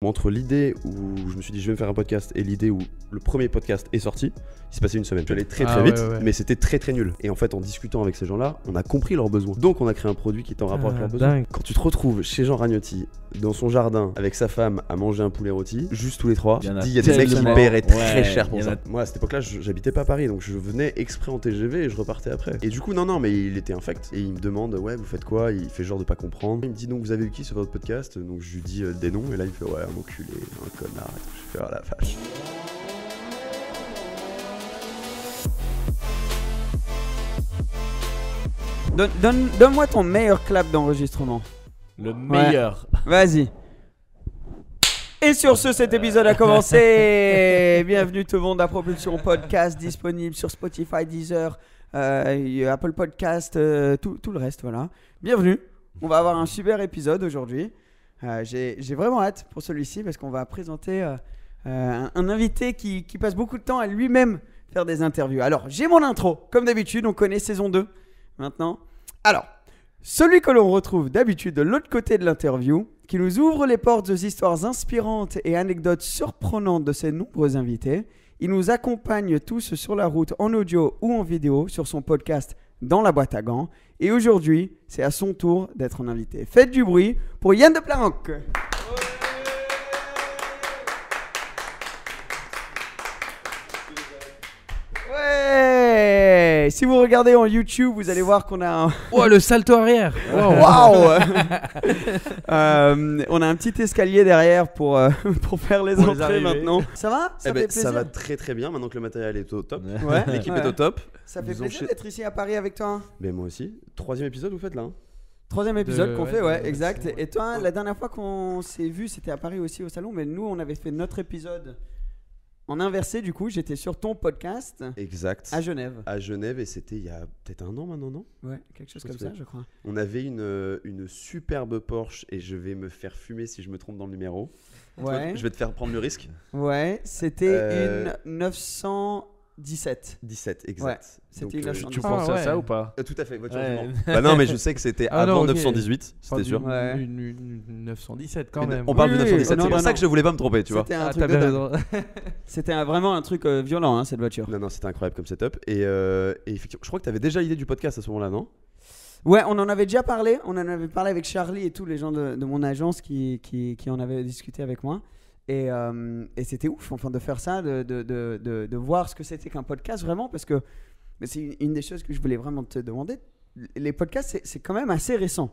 Entre l'idée où je me suis dit je vais me faire un podcast et l'idée où le premier podcast est sorti, il s'est passé une semaine. Je suis allé très vite, mais c'était très nul. Et en fait, en discutant avec ces gens-là, on a compris leurs besoins. Donc on a créé un produit qui était en rapport avec leurs besoins. Quand tu te retrouves chez Jean Ragnotti, dans son jardin, avec sa femme, à manger un poulet rôti, juste tous les trois, tu te dis il y a des mecs qui me paieraient très cher pour ça. Moi, à cette époque-là, j'habitais pas à Paris, donc je venais exprès en TGV et je repartais après. Et du coup, non, mais il était infect. Et il me demande, ouais, vous faites quoi? Il fait genre de pas comprendre. Il me dit, donc vous avez eu qui sur votre podcast? Donc je lui dis des noms, et là il fait, ouais, un enculé, un connard. Et tout. Je fais, oh la vache. Donne-moi ton meilleur clap d'enregistrement. Le meilleur. Vas-y. Et sur ce, cet épisode a commencé. Bienvenue tout le monde à Propulsion Podcast, disponible sur Spotify, Deezer, Apple Podcast, tout le reste, voilà. Bienvenue. On va avoir un super épisode aujourd'hui. J'ai vraiment hâte pour celui-ci parce qu'on va présenter un invité qui passe beaucoup de temps à lui-même faire des interviews. Alors, j'ai mon intro. Comme d'habitude, on connaît saison 2 maintenant. Alors, celui que l'on retrouve d'habitude de l'autre côté de l'interview, qui nous ouvre les portes aux histoires inspirantes et anecdotes surprenantes de ses nombreux invités. Il nous accompagne tous sur la route en audio ou en vidéo sur son podcast Dans la boîte à gants. Et aujourd'hui, c'est à son tour d'être un invité. Faites du bruit pour Yann de Planck. Ouais. Si vous regardez en YouTube, vous allez voir qu'on a un... Oh, le salto arrière. Waouh. On a un petit escalier derrière pour faire les entrées maintenant. Ça va? Ça fait plaisir. Ça va très bien maintenant que le matériel est au top. Ouais. L'équipe est au top. Ça fait plaisir d'être ici à Paris avec toi. Mais moi aussi. 3e épisode vous faites là, hein? 3e épisode qu'on fait, ouais, exact. Et toi, la dernière fois qu'on s'est vu, c'était à Paris aussi au salon, mais nous, on avait fait notre épisode en inversé, du coup, j'étais sur ton podcast. Exact. À Genève. À Genève, et c'était il y a peut-être un an maintenant, non? Ouais, quelque chose comme ça, je crois. On avait une superbe Porsche, et je vais me faire fumer si je me trompe dans le numéro. Ouais. Je vais te faire prendre le risque. Ouais, c'était une 917. 17, exact. Ouais, c'était une 917. Tu penses à ça ou pas? Tout à fait, voiture Ouais. du Mans. Bah non, mais je sais que c'était avant 918, c'était sûr. Ouais. Une 917 quand même. On parle de 917, non, c'est pour non, ça que je voulais pas me tromper, tu vois. C'était un truc de dingue. C'était vraiment un truc violent, hein, cette voiture. Non, c'était incroyable comme setup. Et effectivement, je crois que tu avais déjà l'idée du podcast à ce moment-là, non? Ouais, on en avait déjà parlé. On en avait parlé avec Charlie et tous les gens de mon agence qui en avaient discuté avec moi. Et c'était ouf, enfin, de faire ça, de voir ce que c'était qu'un podcast vraiment, parce que c'est une des choses que je voulais vraiment te demander. Les podcasts, c'est quand même assez récent.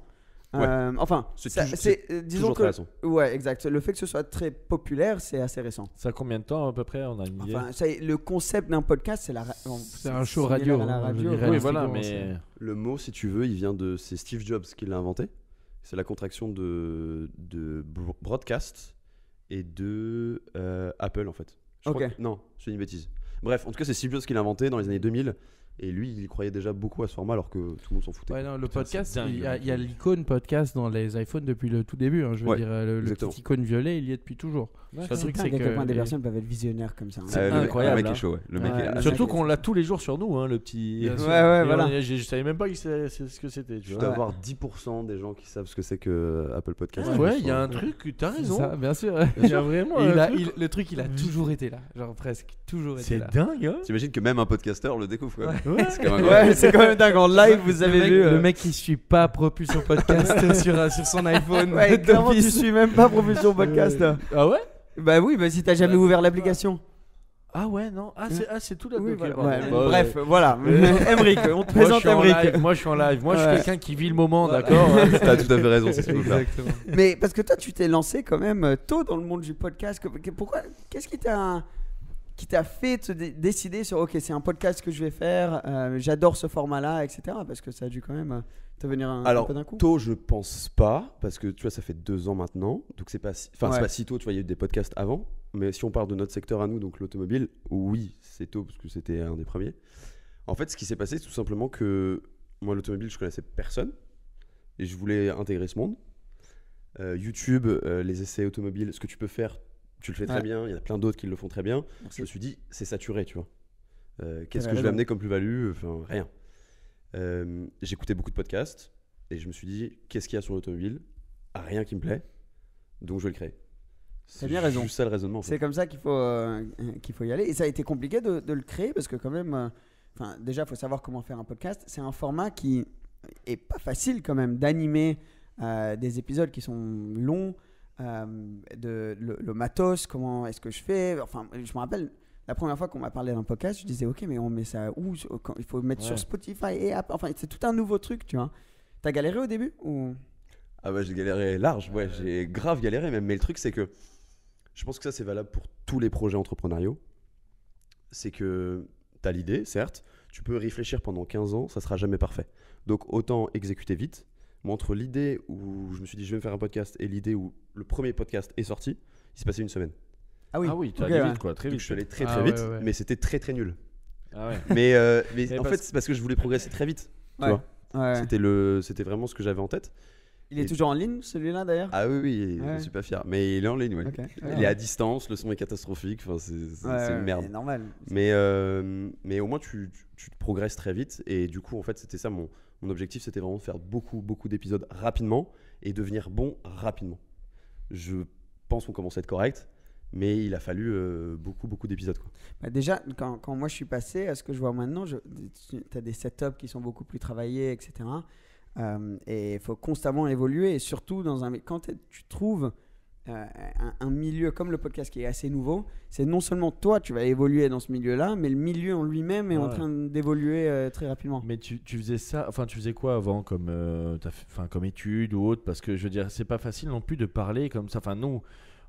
Ouais. Enfin, disons toujours très récent. Ouais, exact. Le fait que ce soit très populaire, c'est assez récent. Ça a combien de temps à peu près? On a une idée. Enfin, le concept d'un podcast, c'est un show radio. À la radio. Oui, voilà, mais le mot, si tu veux, il vient de... C'est Steve Jobs qui l'a inventé. C'est la contraction de broadcast et de Apple, en fait. Non, je dis une bêtise. Bref, en tout cas, c'est Steve Jobs qui l'a inventé dans les années 2000. Et lui, il croyait déjà beaucoup à ce format alors que tout le monde s'en foutait. Ouais, non, le podcast, il y a l'icône podcast dans les iPhones depuis le tout début. Hein, je veux dire, le petit icône violet, il y est depuis toujours. C'est un truc, c'est que à quel point des personnes peuvent être visionnaires comme ça. Hein. C'est incroyable. Le mec est chaud, ouais. Le mec est... Surtout qu'on l'a tous les jours sur nous, hein, le petit. Ouais, voilà. Je savais même pas ce que c'était. Tu dois avoir 10% des gens qui savent ce que c'est que Apple Podcast. Ouais, il y a un truc, t'as raison. Ça, bien sûr. Il y a vraiment. Le truc, il a toujours été là. Genre presque toujours été là. C'est dingue, hein. T'imagines que même un podcasteur le découvre, quoi. Ouais. C'est quand même c'est quand même dingue. En live, vous avez vu. Le mec qui suit pas Propulsion Podcast sur son iPhone. Ouais, clairement, tu suis même pas Propulsion Podcast. Ah ouais? Bah oui, bah si t'as jamais ouvert l'application. Ah ouais, non. C'est tout là. Oui, okay, voilà. bon, Bref, voilà. Emric, on te présente Emric. Moi je suis en live. Moi je suis quelqu'un qui vit le moment, d'accord. T'as tout à fait raison, c'est ce que je veux faire. Exactement. Mais parce que toi, tu t'es lancé quand même tôt dans le monde du podcast. Pourquoi? Qu'est-ce qui t'a fait te décider sur ok, c'est un podcast que je vais faire, j'adore ce format-là, etc. Parce que ça a dû quand même te venir un peu d'un coup. Tôt, je pense pas, parce que tu vois, ça fait 2 ans maintenant, donc c'est pas c'est pas si tôt, tu vois, il y a eu des podcasts avant, mais si on parle de notre secteur à nous, donc l'automobile, oui, c'est tôt, parce que c'était un des premiers. En fait, ce qui s'est passé, c'est tout simplement que moi, l'automobile, je connaissais personne, et je voulais intégrer ce monde. YouTube, les essais automobiles, ce que tu peux faire, tu le fais très bien, il y en a plein d'autres qui le font très bien. Je me suis dit, c'est saturé, tu vois. Qu'est-ce que je vais amener comme plus-value? Enfin, rien. J'écoutais beaucoup de podcasts et je me suis dit, qu'est-ce qu'il y a sur l'automobile? Rien qui me plaît, donc je vais le créer. T'as bien raison. C'est juste ça le raisonnement. C'est comme ça qu'il faut y aller. Et ça a été compliqué de le créer parce que quand même, déjà, il faut savoir comment faire un podcast. C'est un format qui est pas facile quand même d'animer des épisodes qui sont longs, le matos, comment est-ce que je fais. Enfin, je me rappelle, la première fois qu'on m'a parlé d'un podcast, je disais, ok, mais on met ça où? Il faut mettre sur Spotify et Apple. Enfin, c'est tout un nouveau truc, tu vois. T'as galéré au début ou... Ah bah j'ai galéré large, ouais, j'ai grave galéré même. Mais le truc, c'est que je pense que ça, c'est valable pour tous les projets entrepreneuriaux. C'est que t'as l'idée, certes, tu peux réfléchir pendant 15 ans, ça sera jamais parfait. Donc autant exécuter vite. Moi, entre l'idée où je me suis dit je vais me faire un podcast et l'idée où le premier podcast est sorti, il s'est passé une semaine. Ah oui, tu allais vite quoi, très vite. Donc je suis allé très vite, mais c'était très nul. Ah ouais. Mais en fait, c'est parce que je voulais progresser très vite. Tu vois c'était vraiment ce que j'avais en tête. Il est toujours en ligne, celui-là d'ailleurs? Ah oui, je suis pas fier. Mais il est en ligne, ouais. Okay. Il est à distance, le son est catastrophique, enfin, c'est une merde. C'est normal. Mais au moins, tu progresses très vite. Et du coup, en fait, c'était ça mon objectif, c'était vraiment de faire beaucoup d'épisodes rapidement et devenir bon rapidement. Je pense qu'on commence à être correct, mais il a fallu beaucoup d'épisodes, quoi. Bah déjà, quand moi je suis passé à ce que je vois maintenant, tu as des setups qui sont beaucoup plus travaillés, etc. Et il faut constamment évoluer. Et surtout, quand tu trouves un milieu comme le podcast qui est assez nouveau, c'est non seulement toi, tu vas évoluer dans ce milieu-là, mais le milieu en lui-même est en train d'évoluer très rapidement. Mais tu faisais ça, enfin tu faisais quoi avant comme études ou autre? Parce que je veux dire, c'est pas facile non plus de parler comme ça. Enfin nous,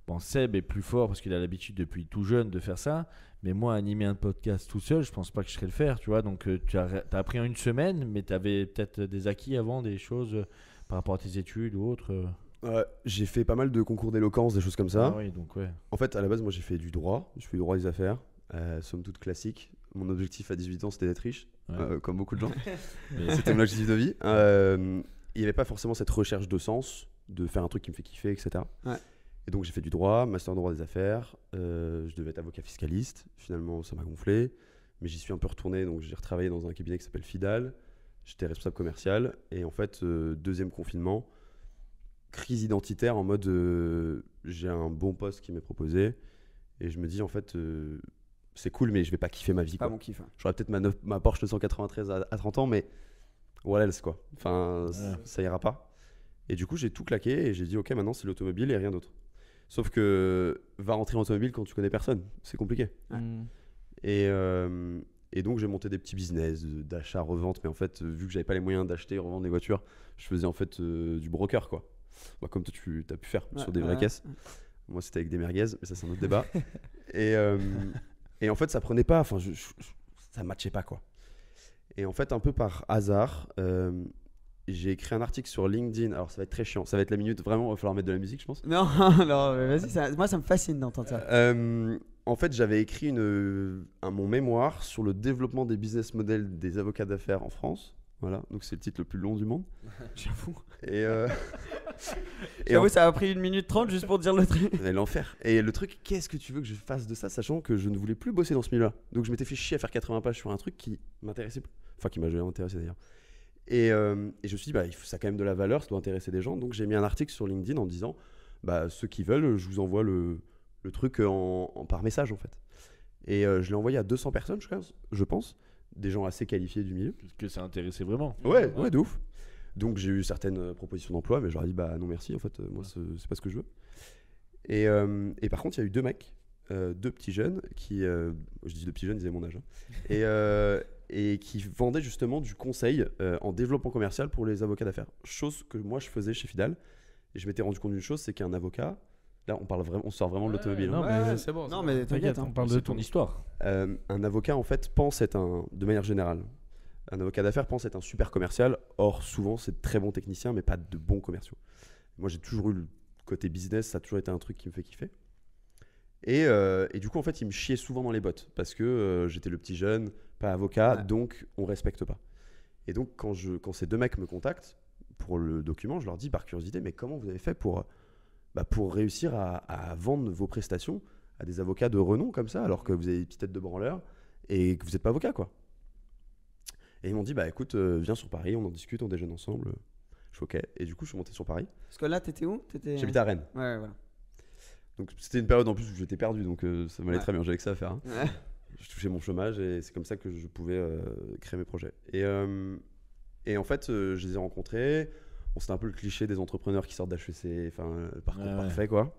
bon, Seb est plus fort parce qu'il a l'habitude depuis tout jeune de faire ça. Mais moi, animer un podcast tout seul, je pense pas que je serais le faire, tu vois. Donc, tu as appris en une semaine, mais tu avais peut-être des acquis avant, des choses par rapport à tes études ou autres. J'ai fait pas mal de concours d'éloquence, des choses comme ça. Ah oui, donc ouais. En fait, à la base, moi, j'ai fait du droit. Je fais du droit des affaires, somme toute classique. Mon objectif à 18 ans, c'était d'être riche, comme beaucoup de gens. C'était mon objectif de vie. Il n'y avait pas forcément cette recherche de sens, de faire un truc qui me fait kiffer, etc. Ouais. Et donc j'ai fait du droit, master en droit des affaires, je devais être avocat fiscaliste, finalement ça m'a gonflé, mais j'y suis un peu retourné, donc j'ai retravaillé dans un cabinet qui s'appelle Fidal, j'étais responsable commercial, et en fait, deuxième confinement, crise identitaire en mode j'ai un bon poste qui m'est proposé, et je me dis en fait c'est cool, mais je vais pas kiffer ma vie. Pas mon kiff. Hein. J'aurais peut-être ma Porsche 293 à 30 ans, mais voilà, c'est quoi. Enfin, ça ira pas. Et du coup, j'ai tout claqué et j'ai dit ok, maintenant c'est l'automobile et rien d'autre. Sauf que va rentrer en automobile quand tu connais personne, c'est compliqué. Et donc j'ai monté des petits business d'achat, revente, mais en fait vu que j'avais pas les moyens d'acheter et revendre des voitures, je faisais en fait du broker quoi. Bah, comme toi tu as pu faire sur des vraies caisses. Moi c'était avec des merguez, mais ça c'est un autre débat. Et en fait ça prenait pas, enfin ça matchait pas quoi. Et en fait un peu par hasard. J'ai écrit un article sur LinkedIn. Alors ça va être très chiant, ça va être la minute vraiment, il va falloir mettre de la musique je pense. Non, mais vas-y, moi ça me fascine d'entendre ça. En fait j'avais écrit mon mémoire sur le développement des business models des avocats d'affaires en France. Voilà, donc c'est le titre le plus long du monde. J'avoue. J'avoue, ça a pris 1 minute 30 juste pour dire le truc. L'enfer. Et le truc, qu'est-ce que tu veux que je fasse de ça, sachant que je ne voulais plus bosser dans ce milieu-là. Donc je m'étais fait chier à faire 80 pages sur un truc qui m'intéressait plus. Enfin qui m'a jamais intéressé d'ailleurs. Et je me suis dit, ça a quand même de la valeur, ça doit intéresser des gens. Donc j'ai mis un article sur LinkedIn en disant, ceux qui veulent, je vous envoie le truc par message en fait. Et je l'ai envoyé à 200 personnes, je pense, des gens assez qualifiés du milieu. Parce que ça intéressait vraiment. Ouais, de ouf. Donc j'ai eu certaines propositions d'emploi, mais je leur ai dit, non merci, en fait, moi c'est pas ce que je veux. Et par contre, il y a eu 2 mecs, 2 petits jeunes qui, je dis 2 petits jeunes, ils avaient mon âge, et qui vendaient justement du conseil en développement commercial pour les avocats d'affaires. Chose que moi je faisais chez Fidal. Et je m'étais rendu compte d'une chose, c'est qu'un avocat, là on sort vraiment de l'automobile. Non, mais c'est bon. Non, mais t'inquiète, on parle de ton histoire. Un avocat en fait pense être de manière générale, un avocat d'affaires pense être un super commercial. Or souvent c'est de très bons techniciens, mais pas de bons commerciaux. Moi j'ai toujours eu le côté business, ça a toujours été un truc qui me fait kiffer. Et du coup en fait il me chiait souvent dans les bottes parce que j'étais le petit jeune, pas avocat, donc on respecte pas. Et donc quand ces 2 mecs me contactent pour le document, je leur dis par curiosité, mais comment vous avez fait pour réussir à vendre vos prestations à des avocats de renom comme ça, alors que vous avez des petites têtes de branleurs et que vous n'êtes pas avocat quoi. Et ils m'ont dit écoute, viens sur Paris, on en discute, on déjeune ensemble. Je suis ok. Et du coup je suis monté sur Paris. Parce que là t'étais où? J'habitais à Rennes. Ouais, voilà. Donc c'était une période en plus où j'étais perdu, donc ça m'allait très bien, j'avais que ça à faire. Hein. Ouais. Je touchais mon chômage et c'est comme ça que je pouvais créer mes projets. Et en fait, je les ai rencontrés. Bon, c'était un peu le cliché des entrepreneurs qui sortent d'HEC, enfin, parcours parfait, quoi.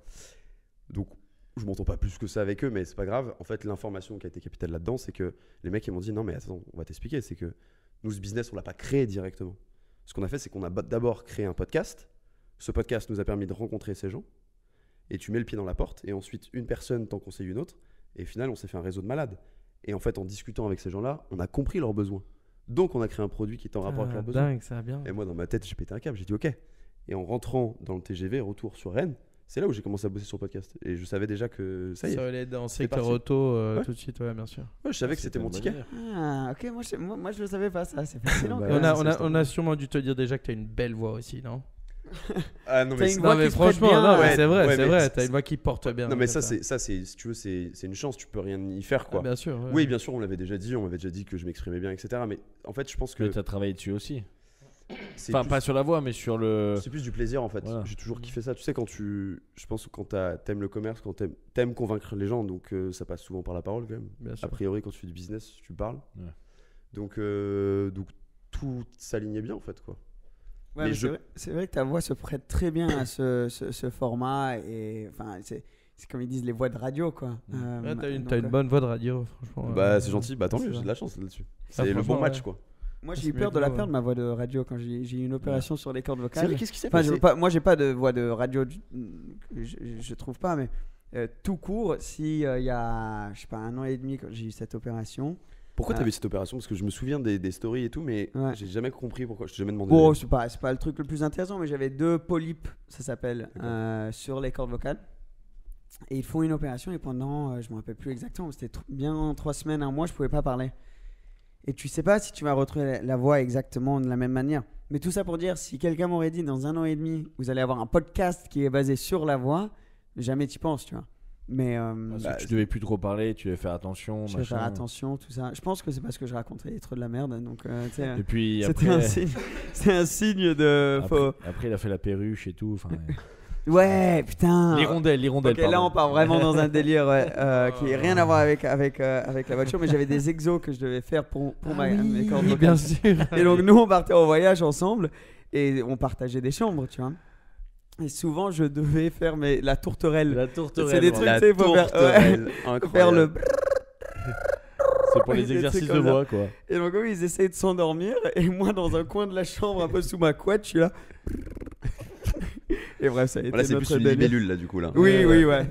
Donc, je m'entends pas plus que ça avec eux, mais c'est pas grave. En fait, l'information qui a été capitale là-dedans, c'est que les mecs, ils m'ont dit non, mais attends, on va t'expliquer. C'est que nous, ce business, on l'a pas créé directement. Ce qu'on a fait, c'est qu'on a d'abord créé un podcast. Ce podcast nous a permis de rencontrer ces gens. Et tu mets le pied dans la porte. Et ensuite, une personne t'en conseille une autre. Et au final, on s'est fait un réseau de malades. Et en fait, en discutant avec ces gens-là, on a compris leurs besoins. Donc, on a créé un produit qui est en rapport avec leurs besoins. Dingue, ça va bien. Et moi, dans ma tête, j'ai pété un câble. J'ai dit OK. Et en rentrant dans le TGV, retour sur Rennes, c'est là où j'ai commencé à bosser sur le podcast. Et je savais déjà que ça y est. Ça allait dans le secteur auto tout de suite, ouais, bien sûr. Ouais, je savais que c'était mon ticket. Ah, ok, moi je le savais pas ça, c'est fascinant. On a sûrement dû te dire déjà que tu as une belle voix aussi, non? Ah non, mais, franchement, non, mais c'est vrai, t'as une voix qui porte bien. Non, mais ça, c'est, si tu veux, c'est une chance, tu peux rien y faire, quoi. Ah, bien sûr. Ouais. Oui, bien sûr, on m'avait déjà dit que je m'exprimais bien, etc. Mais en fait, je pense que. Mais t'as travaillé dessus aussi. Enfin, pas sur la voix, mais sur le. C'est plus du plaisir, en fait. Voilà. J'ai toujours kiffé ça. Tu sais, je pense que quand t'aimes le commerce, quand t'aimes convaincre les gens, donc ça passe souvent par la parole, quand même. Bien sûr. A priori, quand tu fais du business, tu parles. Ouais. Donc tout s'alignait bien, en fait, quoi. Ouais, c'est vrai que ta voix se prête très bien à ce format et enfin c'est comme ils disent les voix de radio, quoi. T'as une bonne voix de radio, franchement. Bah c'est gentil, tant mieux, j'ai de la chance là-dessus. C'est le bon match, quoi. Moi j'ai eu peur de la perdre, ma voix de radio, quand j'ai eu une opération sur les cordes vocales. C'est vrai, qu'est-ce qui s'est passé? Moi j'ai pas de voix de radio, je trouve pas, mais tout court, si il y a je sais pas 1 an et demi quand j'ai eu cette opération. Pourquoi t'as eu cette opération? Parce que je me souviens des stories et tout, mais j'ai jamais compris pourquoi. Je t'ai jamais demandé. Bon, c'est pas le truc le plus intéressant, mais j'avais 2 polypes, ça s'appelle, sur les cordes vocales. Et ils font une opération et pendant, je me rappelle plus exactement, c'était bien 3 semaines, 1 mois, je pouvais pas parler. Et tu sais pas si tu vas retrouver la voix exactement de la même manière. Mais tout ça pour dire, si quelqu'un m'aurait dit dans 1 an et demi, vous allez avoir un podcast qui est basé sur la voix, jamais t'y penses, tu vois. Mais tu devais plus trop parler, tu devais faire attention. Je devais faire attention, tout ça. Je pense que c'est parce que je racontais trop de la merde, donc et puis c'était après, c'est un signe de. Après, il a fait la perruche et tout. Ouais, putain. L'hirondelle. Ok, là on part vraiment dans un délire qui n'a rien à voir avec la voiture, mais j'avais des exos que je devais faire pour mes cordes vocales. Bien sûr. Et donc nous on partait en voyage ensemble et on partageait des chambres, tu vois. Et souvent je devais faire la tourterelle. C'est des trucs, tu sais, faut faire le. C'est pour les exercices de voix, quoi. Et donc ils essayent de s'endormir et moi dans un coin de la chambre un peu sous ma couette, je suis là. Et bref, ça a été c'est plus une libellule là du coup là. Oui. Et voilà.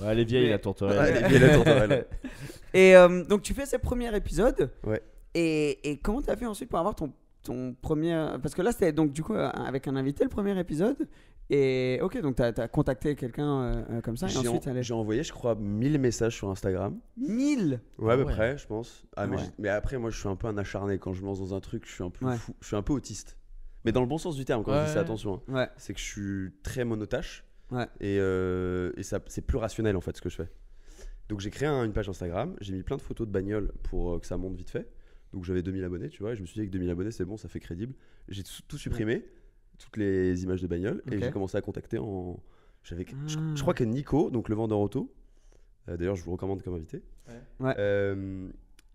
Ouais, elle est vieille, la tourterelle. Elle est vieille, la tourterelle. Et donc tu fais ces premiers épisodes. Ouais. Et comment t'as fait ensuite pour avoir ton premier... Parce que là c'était donc du coup avec un invité le premier épisode. Et ok, donc t'as contacté quelqu'un comme ça et ensuite j'ai envoyé je crois 1000 messages sur Instagram. 1000? Ouais, à peu près je pense. Mais après moi je suis un peu un acharné quand je me lance dans un truc, je suis un peu fou, je suis un peu autiste. Mais dans le bon sens du terme, quand je dis ça, attention. Hein. C'est que je suis très monotache. Et ça, c'est plus rationnel en fait ce que je fais. Donc j'ai créé une page Instagram, j'ai mis plein de photos de bagnoles pour que ça monte vite fait. Donc j'avais 2000 abonnés, tu vois, et je me suis dit que 2000 abonnés c'est bon, ça fait crédible. J'ai tout supprimé, toutes les images de bagnoles, et j'ai commencé à contacter je crois que Nico, donc le vendeur auto, d'ailleurs je vous recommande comme invité.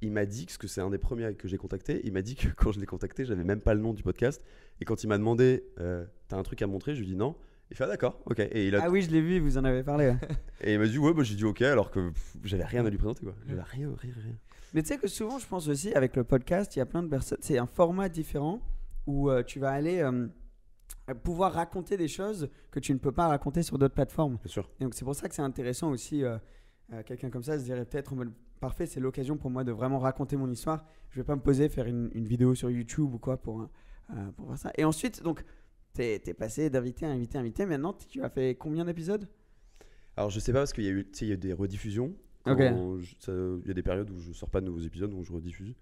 Il m'a dit que c'est un des premiers que j'ai contacté. Il m'a dit que quand je l'ai contacté, j'avais même pas le nom du podcast. Et quand il m'a demandé, t'as un truc à montrer, je lui ai dit non. Il fait d'accord, ok. Et il a... Ah oui, je l'ai vu, vous en avez parlé. Et il m'a dit ouais, j'ai dit ok, alors que j'avais rien à lui présenter, quoi. J'avais rien. Mais tu sais que souvent, je pense aussi avec le podcast, il y a plein de personnes. C'est un format différent où tu vas aller pouvoir raconter des choses que tu ne peux pas raconter sur d'autres plateformes. Bien sûr. Et donc c'est pour ça que c'est intéressant aussi. Quelqu'un comme ça se dirait peut-être parfait, c'est l'occasion pour moi de vraiment raconter mon histoire. Je vais pas me poser faire une vidéo sur YouTube ou quoi pour faire ça. Et ensuite, donc, t'es passé d'invité à invité. Maintenant, tu as fait combien d'épisodes? Alors, je sais pas parce qu'il y a eu des rediffusions. Il y a des périodes où je sors pas de nouveaux épisodes, donc je rediffuse.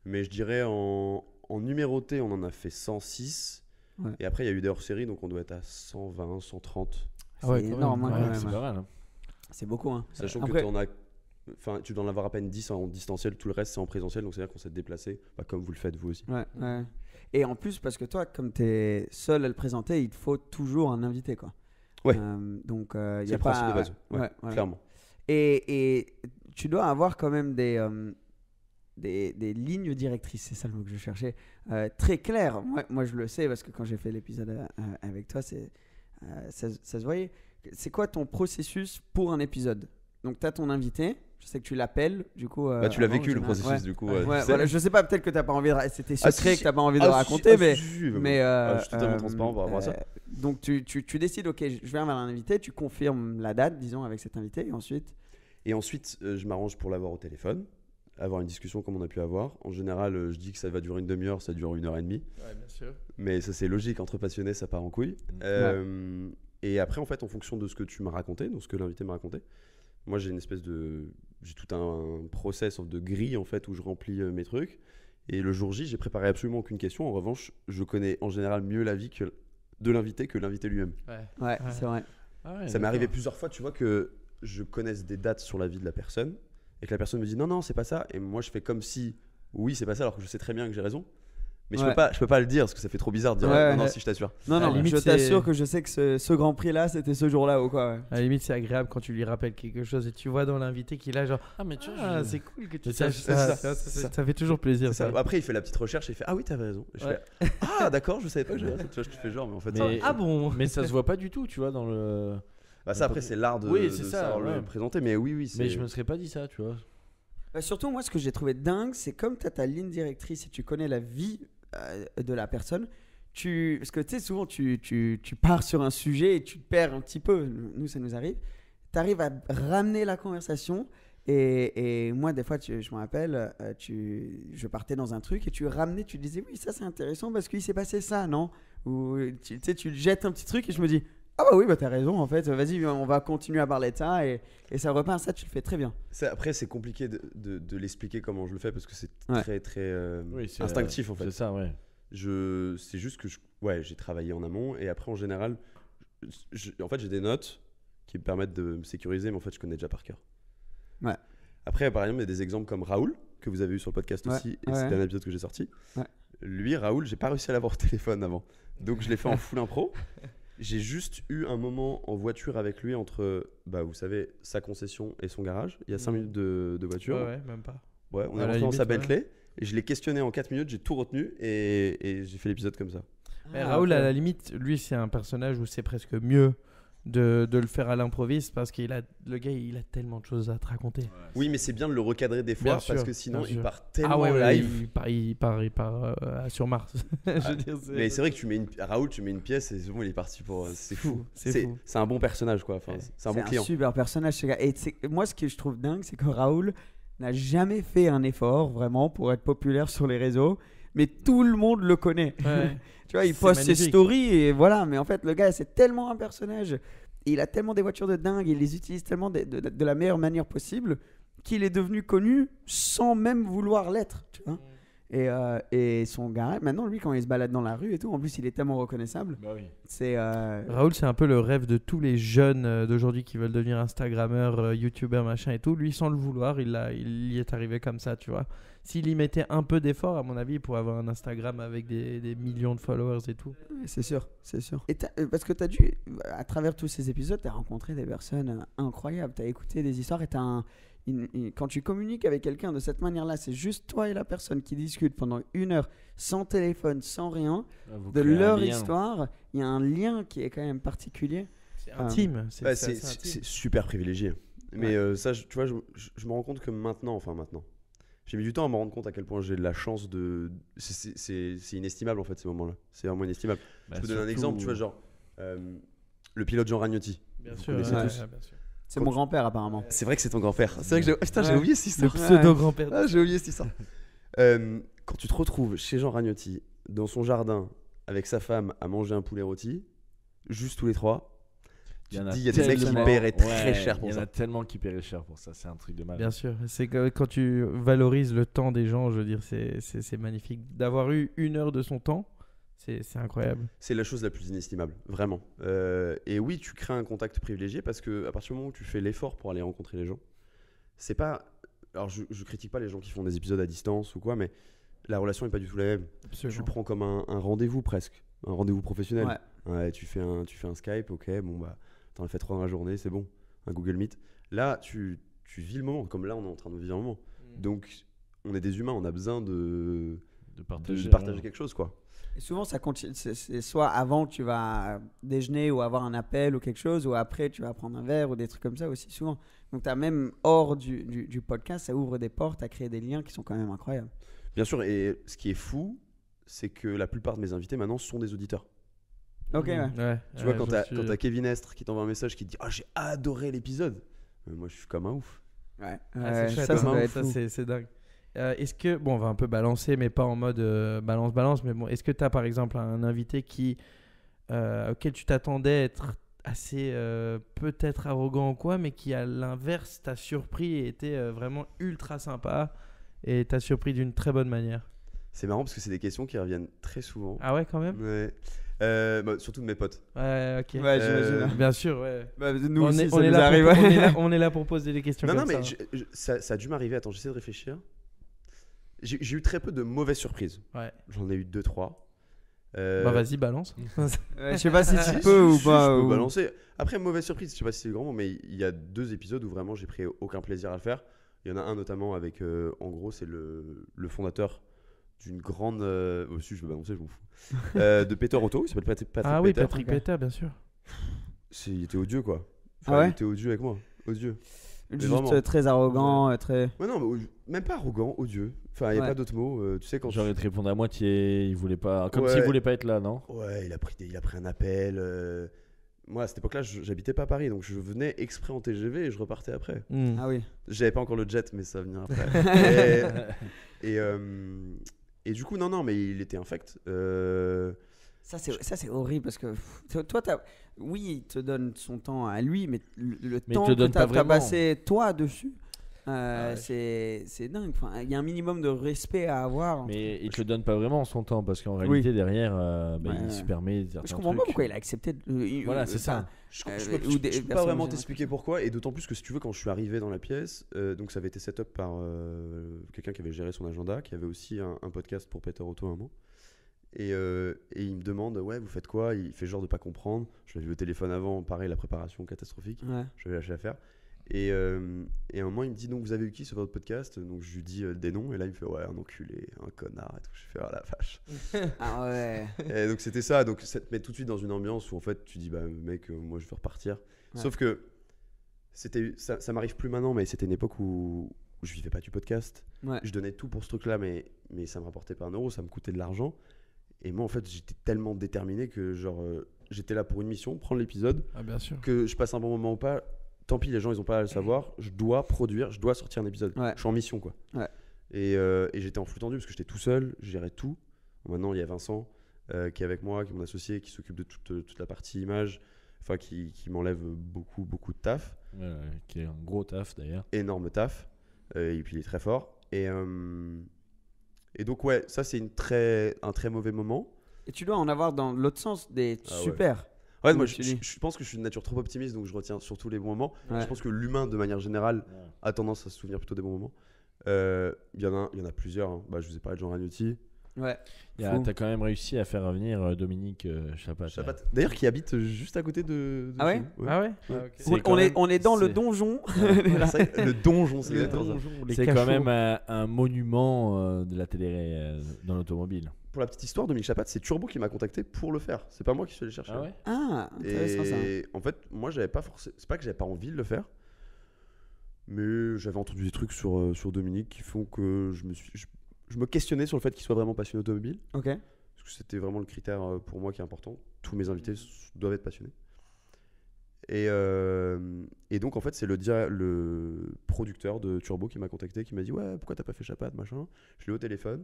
Mais je dirais en numéroté, on en a fait 106. Et après, il y a eu des hors-séries, donc on doit être à 120, 130. C'est énorme, quand même. C'est pas mal. Hein. C'est beaucoup, hein. Sachant que tu dois en avoir à peine 10 en distanciel, tout le reste c'est en présentiel, donc c'est-à-dire qu'on s'est déplacé, comme vous le faites vous aussi. Et en plus, parce que toi, comme tu es seul à le présenter, il te faut toujours un invité, quoi. Ouais. Donc, il C'est y a le principe pas. de base. Ouais, voilà. clairement. Et tu dois avoir quand même des lignes directrices, c'est ça le mot que je cherchais, très claires. Moi, je le sais parce que quand j'ai fait l'épisode avec toi, ça se voyait. C'est quoi ton processus pour un épisode? Donc, tu as ton invité. Je sais que tu l'appelles, du coup. Tu l'as vécu le processus, du coup. Voilà, je sais pas, peut-être que t'as pas envie de. C'était secret, que t'as pas envie de raconter, je suis totalement transparent par rapport à ça. Donc tu décides, ok, je vais avoir un invité, tu confirmes la date, disons, avec cet invité, et ensuite. Et ensuite, je m'arrange pour l'avoir au téléphone, avoir une discussion comme on a pu avoir. En général, je dis que ça va durer une demi-heure, ça dure 1h30. Ouais, bien sûr. Mais ça, c'est logique, entre passionnés, ça part en couille. Et après, en fait, en fonction de ce que tu m'as raconté, donc ce que l'invité m'a raconté, moi, j'ai tout un process de grille en fait où je remplis mes trucs. Et le jour J, j'ai préparé absolument aucune question. En revanche, je connais en général mieux la vie de l'invité que l'invité lui-même. Ouais. C'est vrai. Ça m'est arrivé plusieurs fois, tu vois, que je connaisse des dates sur la vie de la personne et que la personne me dit non, c'est pas ça. Et moi, je fais comme si oui, c'est pas ça, alors que je sais très bien que j'ai raison. Mais je peux pas le dire parce que ça fait trop bizarre de dire non, si je t'assure. Non, limite, je t'assure que je sais que ce Grand Prix là, c'était ce jour-là ou quoi. À la limite, c'est agréable quand tu lui rappelles quelque chose et tu vois dans l'invité qu'il a genre mais tu vois, c'est cool que tu saches ça. Ça fait toujours plaisir. Ça. Après, il fait la petite recherche et il fait oui, t'avais raison. Et je fais d'accord, je savais pas que j'avais raison. Tu vois, je te fais genre, mais en fait. Mais ça se voit pas du tout, tu vois, dans le. Ça après, c'est l'art de savoir le présenter, mais oui. Mais je me serais pas dit ça, tu vois. Surtout, moi, ce que j'ai trouvé dingue, c'est comme tu as ta ligne directrice et tu connais la vie de la personne, parce que tu sais, souvent tu pars sur un sujet et tu te perds un petit peu. Nous, ça nous arrive. Tu arrives à ramener la conversation. Et moi, des fois, je me rappelle, je partais dans un truc et tu ramenais, tu disais oui, ça c'est intéressant parce qu'il s'est passé ça, non? Ou tu jettes un petit truc et je me dis oui, t'as raison en fait, vas-y, on va continuer à parler de ça et ça repart. Ça, tu le fais très bien. Après, c'est compliqué de l'expliquer comment je le fais parce que c'est très très instinctif en fait. C'est ça, ouais. C'est juste que j'ai travaillé en amont et après en général, en fait, j'ai des notes qui me permettent de me sécuriser, mais en fait, je connais déjà par cœur. Ouais. Après, par exemple, il y a des exemples comme Raoul que vous avez eu sur le podcast aussi, et c'était un épisode que j'ai sorti. Ouais. Lui, Raoul, j'ai pas réussi à l'avoir au téléphone avant, donc je l'ai fait en full impro. J'ai juste eu un moment en voiture avec lui entre, vous savez, sa concession et son garage. Il y a 5 minutes de voiture. Ouais, même pas. Ouais, on est rentré dans sa Bentley et je l'ai questionné en 4 minutes, j'ai tout retenu et j'ai fait l'épisode comme ça. Mais Raoul, à la limite, lui, c'est un personnage où c'est presque mieux de le faire à l'improviste parce que le gars, il a tellement de choses à te raconter. Ouais, oui, mais c'est bien de le recadrer des fois parce que sinon, il part tellement live. Il part sur Mars. Mais c'est vrai que Raoul, tu mets une pièce et souvent, il est parti pour. C'est fou. C'est un bon personnage, quoi. Enfin, c'est un bon client. C'est un super personnage, ce gars. Et moi, ce que je trouve dingue, c'est que Raoul n'a jamais fait un effort vraiment pour être populaire sur les réseaux. Mais tout le monde le connaît. Ouais. Tu vois, il poste ses stories et voilà. Mais en fait, le gars, c'est tellement un personnage. Et il a tellement des voitures de dingue. Il les utilise tellement de la meilleure manière possible qu'il est devenu connu sans même vouloir l'être. Tu vois. Et son gars, maintenant, lui, quand il se balade dans la rue et tout, en plus, il est tellement reconnaissable. Bah oui. Raoul, c'est un peu le rêve de tous les jeunes d'aujourd'hui qui veulent devenir Instagrammeurs, YouTubeurs, machin et tout. Lui, sans le vouloir, il y est arrivé comme ça, tu vois. S'il y mettait un peu d'effort, à mon avis, il pourrait avoir un Instagram avec des millions de followers et tout. C'est sûr. Et parce que tu as dû, à travers tous ces épisodes, tu as rencontré des personnes incroyables. Tu as écouté des histoires et quand tu communiques avec quelqu'un de cette manière-là, c'est juste toi et la personne qui discutent pendant 1 heure, sans téléphone, sans rien, de leur histoire. Il y a un lien qui est quand même particulier. C'est intime. C'est super privilégié. Mais ça, tu vois, je me rends compte que maintenant, j'ai mis du temps à me rendre compte à quel point j'ai de la chance de. C'est inestimable en fait, ces moments-là. C'est vraiment inestimable. Je peux donner un exemple, tu vois, genre le pilote Jean Ragnotti. Bien sûr. C'est mon grand-père apparemment. C'est vrai que c'est ton grand-père. C'est vrai que j'ai oublié cette histoire. Le pseudo-grand-père. J'ai oublié cette histoire. Quand tu te retrouves chez Jean Ragnotti, dans son jardin, avec sa femme, à manger un poulet rôti, juste tous les trois, tu te dis, il y a des mecs qui paieraient très cher pour ça. Il y en a tellement qui paieraient cher pour ça, c'est un truc de malade. Bien sûr, c'est que quand tu valorises le temps des gens, je veux dire, c'est magnifique. D'avoir eu 1 heure de son temps, c'est incroyable. C'est la chose la plus inestimable, vraiment. Et oui, tu crées un contact privilégié parce qu'à partir du moment où tu fais l'effort pour aller rencontrer les gens, c'est pas... Alors je critique pas les gens qui font des épisodes à distance ou quoi, mais la relation n'est pas du tout la même. Absolument. Tu le prends comme un rendez-vous presque, un rendez-vous professionnel. Ouais, tu fais un Skype, ok, bon bah... t'en as fait 3 dans la journée, c'est bon, un Google Meet. Là, tu vis le moment, comme là, on est en train de vivre un moment. Donc, on est des humains, on a besoin de partager quelque chose, quoi. Et souvent, ça continue. C'est soit avant, tu vas déjeuner ou avoir un appel ou quelque chose, ou après, tu vas prendre un verre ou des trucs comme ça aussi, souvent. Donc, tu as même hors du podcast, ça ouvre des portes à créer des liens qui sont quand même incroyables. Bien sûr, et ce qui est fou, c'est que la plupart de mes invités maintenant sont des auditeurs. Ok, Tu vois, quand t'as Kevin Estre qui t'envoie un message qui te dit « Ah, j'ai adoré l'épisode », moi, je suis comme un ouf. Ouais, ça doit être fou. C'est dingue. Est-ce que, bon, on va un peu balancer, mais pas en mode balance, mais bon, est-ce que tu as par exemple un invité auquel tu t'attendais être assez peut-être arrogant ou quoi, mais qui à l'inverse t'a surpris et était vraiment ultra sympa et t'a surpris d'une très bonne manière? C'est marrant parce que c'est des questions qui reviennent très souvent. Ah ouais, quand même? Ouais. Surtout de mes potes. Ouais, ok. Ouais, j'imagine. Bien sûr, ouais. Bah, nous on aussi, est, ça on nous est là arrive. on est là pour poser des questions Non, comme mais ça. ça a dû m'arriver. Attends, j'essaie de réfléchir. J'ai eu très peu de mauvaises surprises. Ouais. J'en ai eu 2-3. Bah vas-y, balance. Je sais pas si tu peux ou pas. Je peux balancer. Après, mauvaise surprise, je sais pas si c'est le grand mot, mais il y a 2 épisodes où vraiment j'ai pris aucun plaisir à le faire. Il y en a un notamment avec, en gros, c'est le fondateur d'une grande. Aussi, je veux balancer, je m'en fous. De Peter Otto, il s'appelle Patrick Peter. Ah oui, Patrick Peter, bien sûr. Il était odieux, quoi. Enfin, Ah ouais, il était odieux avec moi. Odieux. juste très arrogant, très. Ouais, non, mais même pas arrogant, odieux. Enfin, il n'y a pas d'autre mot. Tu sais, quand J'aurais te répondre à moitié, il voulait pas. Comme Ouais. s'il voulait pas être là, non? Ouais, il a pris un appel. Moi, à cette époque-là, j'habitais pas à Paris, donc je venais exprès en TGV et je repartais après. Ah oui. J'avais pas encore le jet, mais ça va venir après. Et du coup, non, mais il était infect. Ça, c'est horrible parce que toi, oui, il te donne son temps à lui, mais le Mais temps il te que donne tu as pas vraiment. passé toi dessus, Ouais. c'est dingue. Enfin, il y a un minimum de respect à avoir. Mais il te donne pas vraiment son temps parce qu'en réalité, derrière, Ouais. il se permet certains Je comprends pas trucs. pourquoi il a accepté. Voilà, c'est ça. Je ou peux des pas personnes vraiment en t'expliquer pourquoi, et d'autant plus que si tu veux, quand je suis arrivé dans la pièce, donc ça avait été set up par quelqu'un qui avait géré son agenda, qui avait aussi un podcast pour Peter Otto à un moment. Et il me demande, ouais, vous faites quoi? Il fait genre de pas comprendre. Je l'avais vu au téléphone avant, pareil, la préparation catastrophique. Ouais. Je vais lâcher l'affaire. Et à un moment, il me dit, donc vous avez eu qui sur votre podcast? Donc je lui dis des noms, et là il me fait, ouais, un enculé, un connard, et tout. Je fais, ah la vache. Ah ouais. Et donc c'était ça, donc ça te met tout de suite dans une ambiance où en fait tu dis, bah mec, moi je veux repartir. Ouais. Sauf que ça m'arrive plus maintenant, mais c'était une époque où je vivais pas du podcast. Ouais. Je donnais tout pour ce truc-là, mais ça me rapportait pas 1 euro, ça me coûtait de l'argent. Et moi en fait j'étais tellement déterminé que genre j'étais là pour une mission, prendre l'épisode, Ah bien sûr. que je passe un bon moment ou pas, tant pis, les gens ils ont pas à le savoir, je dois produire, je dois sortir un épisode. Ouais. Je suis en mission, quoi. Ouais. Et j'étais en flux tendu parce que j'étais tout seul, je gérais tout. Maintenant il y a Vincent qui est avec moi, qui est mon associé, qui s'occupe de toute la partie image, enfin qui m'enlève beaucoup de taf, Qui est un gros taf d'ailleurs. énorme taf, et puis il est très fort. Et donc ouais, ça c'est un très mauvais moment. Et tu dois en avoir dans l'autre sens des Ah ouais. super. Ouais, moi tu dis. je pense que je suis de nature trop optimiste, donc je retiens surtout les bons moments. Ouais. Je pense que l'humain de manière générale a tendance à se souvenir plutôt des bons moments. Il y en a plusieurs, hein. Bah, je vous ai parlé de Jean Ragnotti. Ouais. T'as quand même réussi à faire revenir Dominique Chapat. D'ailleurs, qui habite juste à côté de Ah ouais chez nous. Ah ouais, Ouais. Ah, ok. C'est quand On est dans le c'est- donjon. Le donjon, c'est Le exactement ça. donjon, les C'est cachots. quand même un monument de la télé dans l'automobile. Pour la petite histoire, Dominique Chapat, c'est Turbo qui m'a contacté pour le faire. C'est pas moi qui suis allé chercher. Ah ouais? Ah, intéressant ça. Et en fait, moi, j'avais pas forcément. C'est pas que j'avais pas envie de le faire, mais j'avais entendu des trucs sur Dominique qui font que je me questionnais sur le fait qu'il soit vraiment passionné automobile. Ok. Parce que c'était vraiment le critère pour moi qui est important. Tous mes invités doivent être passionnés. Et donc, en fait, c'est le producteur de Turbo qui m'a contacté, qui m'a dit, ouais, pourquoi t'as pas fait Chapat, machin. Je l'ai au téléphone.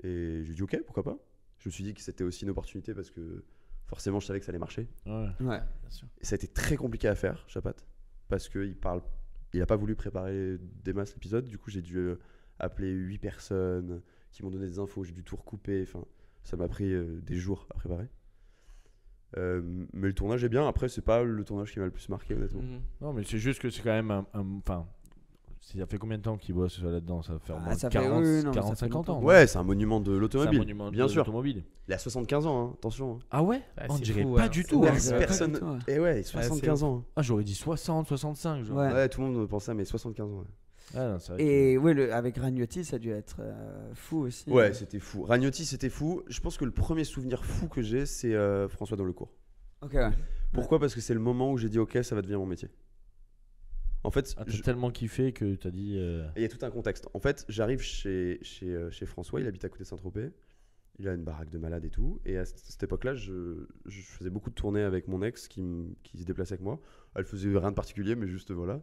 Et je lui ai dit, ok, pourquoi pas. Je me suis dit que c'était aussi une opportunité parce que forcément, je savais que ça allait marcher. Ouais. Ouais. Bien sûr. Et ça a été très compliqué à faire, Chapat. Parce qu'il a pas voulu préparer des masses l'épisode. Du coup, j'ai dû appeler 8 personnes qui m'ont donné des infos. J'ai dû tout recouper. Enfin, ça m'a pris des jours à préparer. Mais le tournage est bien. Après, c'est pas le tournage qui m'a le plus marqué, honnêtement. Mhm. Non, mais c'est juste que c'est quand même enfin, Ça fait combien de temps qu'il bosse là-dedans? Ça va faire au moins ça fait, 40-50 ans. Ouais, c'est un monument de C'est un l'automobile. monument Bien de sûr. l'automobile. Il a 75 ans, hein, attention. Ah ouais? Ah, On c'est dirait fou, pas hein. du tout. Ouais, Hein. c'est Personne. pas du tout, ouais. Et ouais, 75 ans. Ah, j'aurais dit 60, 65. Genre. Ouais. Ouais, tout le monde pense ça, mais 75 ans. Ouais, Ah, non, c'est vrai Et ouais, avec Ragnotti, ça a dû être fou aussi. ouais, c'était fou. Ragnotti, c'était fou. Je pense que le premier souvenir fou que j'ai, c'est François Dellecourt. Ok, ouais. Pourquoi? Parce que c'est le moment où j'ai dit ok, ça va devenir mon métier. En fait, T'as tellement kiffé que t'as dit. il y a tout un contexte. En fait, j'arrive chez François, il habite à côté de Saint-Tropez. Il a une baraque de malade et tout. Et à cette époque-là, je faisais beaucoup de tournées avec mon ex qui se déplaçait avec moi. Elle faisait rien de particulier, mais juste voilà.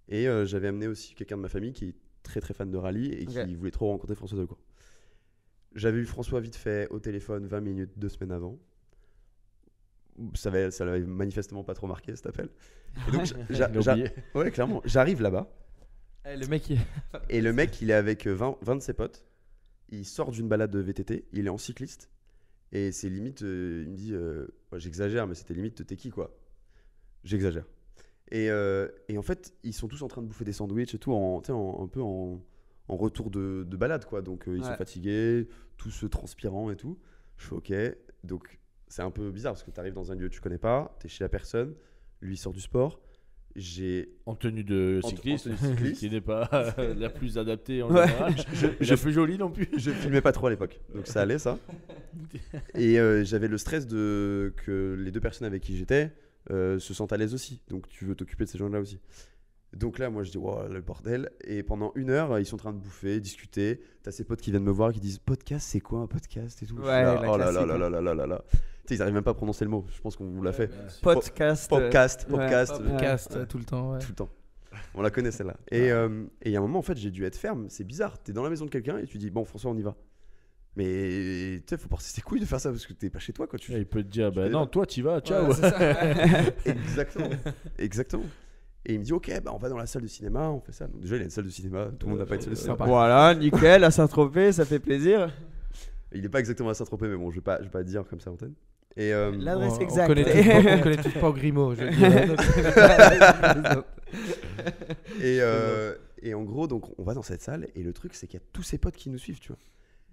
Et j'avais amené aussi quelqu'un de ma famille qui est très très fan de rallye et qui voulait trop rencontrer François Dellecourt. J'avais eu François vite fait au téléphone 20 minutes, 2 semaines avant. Ça l'avait manifestement pas trop marqué cet appel. Et donc, Il a oublié. ouais, clairement. J'arrive là-bas. Le mec, Et le mec, il est avec 20 de ses potes. Il sort d'une balade de VTT. Il est en cycliste. Et c'est limite, il me dit, ouais, j'exagère, mais c'était limite, t'es qui quoi? J'exagère. Et en fait, ils sont tous en train de bouffer des sandwichs et tout, un peu en retour de balade quoi. Donc ils sont fatigués, tous transpirants et tout. Je fais ok. Donc c'est un peu bizarre parce que tu arrives dans un lieu que tu connais pas, tu es chez la personne, lui il sort du sport. En tenue de En cycliste, tenue de cycliste. qui n'est pas la plus adaptée en général. La plus jolie non plus. Je filmais pas trop à l'époque, donc ça allait ça. Et j'avais le stress de que les 2 personnes avec qui j'étais se sentent à l'aise aussi. Donc tu veux t'occuper de ces gens-là aussi. Donc là, moi je dis wow, le bordel. Et pendant 1 heure, ils sont en train de bouffer, discuter. T'as ces potes qui viennent me voir qui disent podcast, c'est quoi un podcast et tout. Ouais, là, la oh là là classique, là là là là là. Tu sais, ils arrivent même pas à prononcer le mot. Je pense qu'on vous l'a fait. Podcast. Podcast. tout le temps. Ouais. Tout le temps. On la connaît celle-là. Et il y a un moment, en fait, j'ai dû être ferme. C'est bizarre. T'es dans la maison de quelqu'un et tu dis bon, François, on y va. Mais tu sais, faut porter ses couilles de faire ça parce que t'es pas chez toi quoi. Il peut te dire bah fais non, pas. toi t'y vas, ciao. Ouais, c'est ça. Exactement. Et il me dit ok, bah on va dans la salle de cinéma, on fait ça. Donc déjà il a une salle de cinéma, tout le monde n'a pas une salle de cinéma. Voilà, nickel, à Saint-Tropez, ça fait plaisir. Il est pas exactement à Saint-Tropez, mais bon, je vais pas dire comme ça en antenne. Et L'adresse On exacte. connaît tous pas Grimaud, je dirais. et en gros, donc on va dans cette salle et le truc c'est qu'il y a tous ses potes qui nous suivent, tu vois.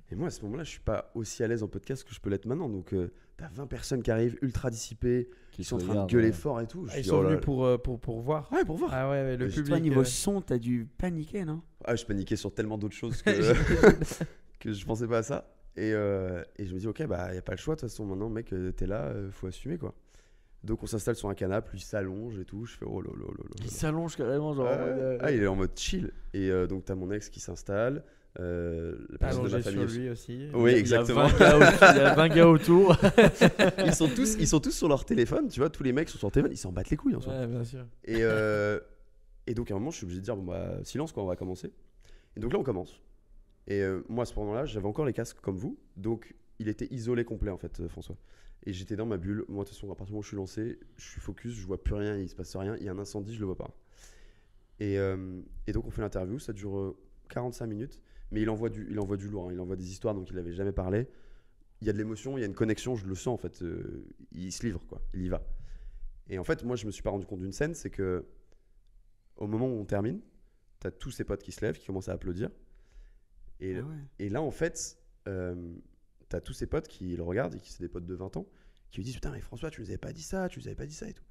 Et moi à ce moment-là, je suis pas aussi à l'aise en podcast que je peux l'être maintenant. Donc t'as 20 personnes qui arrivent ultra dissipées, qui sont en train de gueuler fort et tout. Je Ils dis, sont oh là venus là. pour voir. Ouais, pour voir. Ah ouais, le Et public. Toi, niveau son, t'as dû paniquer, non? Ah, je paniquais sur tellement d'autres choses que je pensais pas à ça. Et je me dis, ok, bah, y a pas le choix. De toute façon, maintenant, mec, t'es là, faut assumer, quoi. Donc, on s'installe sur un canapé, lui s'allonge et tout. Je fais, oh là là là là. Il s'allonge carrément, genre. Il est en mode chill. Et donc, t'as mon ex qui s'installe. La personne de ma Allongé famille sur aussi. lui aussi. Oui, exactement. Il y a 20 gars autour. Ils sont tous sur leur téléphone, tu vois. Tous les mecs sont sur leur téléphone. Ils s'en battent les couilles en soi. Ouais, bien sûr. Et donc, à un moment, je suis obligé de dire, bon, bah, silence, quoi, on va commencer. Et donc là, on commence. Et moi, à ce moment-là, j'avais encore les casques comme vous. Donc, il était isolé complet, en fait, François. Et j'étais dans ma bulle. Moi, de toute façon, à partir du moment où je suis lancé, je suis focus, je vois plus rien, il se passe rien. Il y a un incendie, je le vois pas. Et donc, on fait l'interview. Ça dure 45 minutes. Mais il envoie du lourd. Hein. Il envoie des histoires, donc il n'avait jamais parlé. Il y a de l'émotion, il y a une connexion, je le sens, en fait. Il se livre, quoi. Il y va. Et en fait, moi, je me suis pas rendu compte d'une scène, c'est que au moment où on termine, tu as tous ses potes qui se lèvent, qui commencent à applaudir. Et là, en fait, tu as tous ses potes qui le regardent, et qui c'est des potes de 20 ans, qui lui disent putain, mais François, tu nous avais pas dit ça, et tout.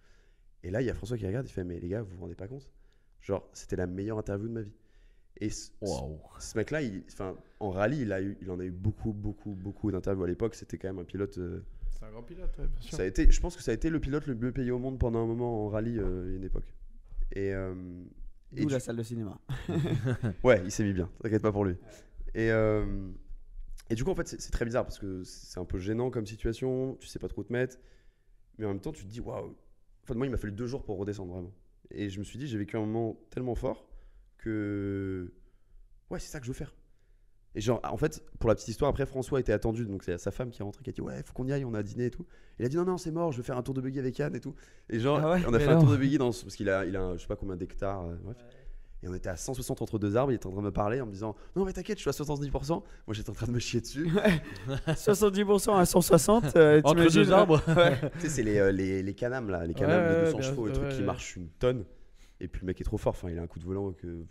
Et là, il y a François qui regarde, il fait mais les gars, vous vous rendez pas compte? Genre, c'était la meilleure interview de ma vie. Et ce mec-là, en rallye, il en a eu beaucoup d'interviews à l'époque. C'était quand même un pilote. C'est un grand pilote, ouais, bien sûr. Je pense que ça a été le pilote le mieux payé au monde pendant un moment en rallye, il y a une époque. D'où la salle de cinéma. Ouais, il s'est mis bien, t'inquiète pas pour lui. Et du coup, en fait, c'est très bizarre parce que c'est un peu gênant comme situation, tu sais pas trop où te mettre, mais en même temps, tu te dis waouh. Enfin, moi, il m'a fallu 2 jours pour redescendre vraiment. Et je me suis dit, j'ai vécu un moment tellement fort que ouais, c'est ça que je veux faire. Et genre, en fait, pour la petite histoire, après, François était attendu, donc c'est sa femme qui est rentrée, qui a dit ouais, faut qu'on y aille, on a dîné et tout. Et il a dit non, c'est mort, je vais faire un tour de buggy avec Yann et tout. Et genre, on a fait un tour de buggy parce qu'il a je sais pas combien d'hectares, bref. Et on était à 160 entre 2 arbres, il était en train de me parler en me disant non, mais t'inquiète, je suis à 70%. Moi, j'étais en train de me chier dessus. 70% à 160, entre 2 arbres. Tu sais, c'est les canams là, les canams de 200 chevaux, les trucs qui marchent une tonne. Et puis le mec est trop fort, enfin, il a un coup de volant que.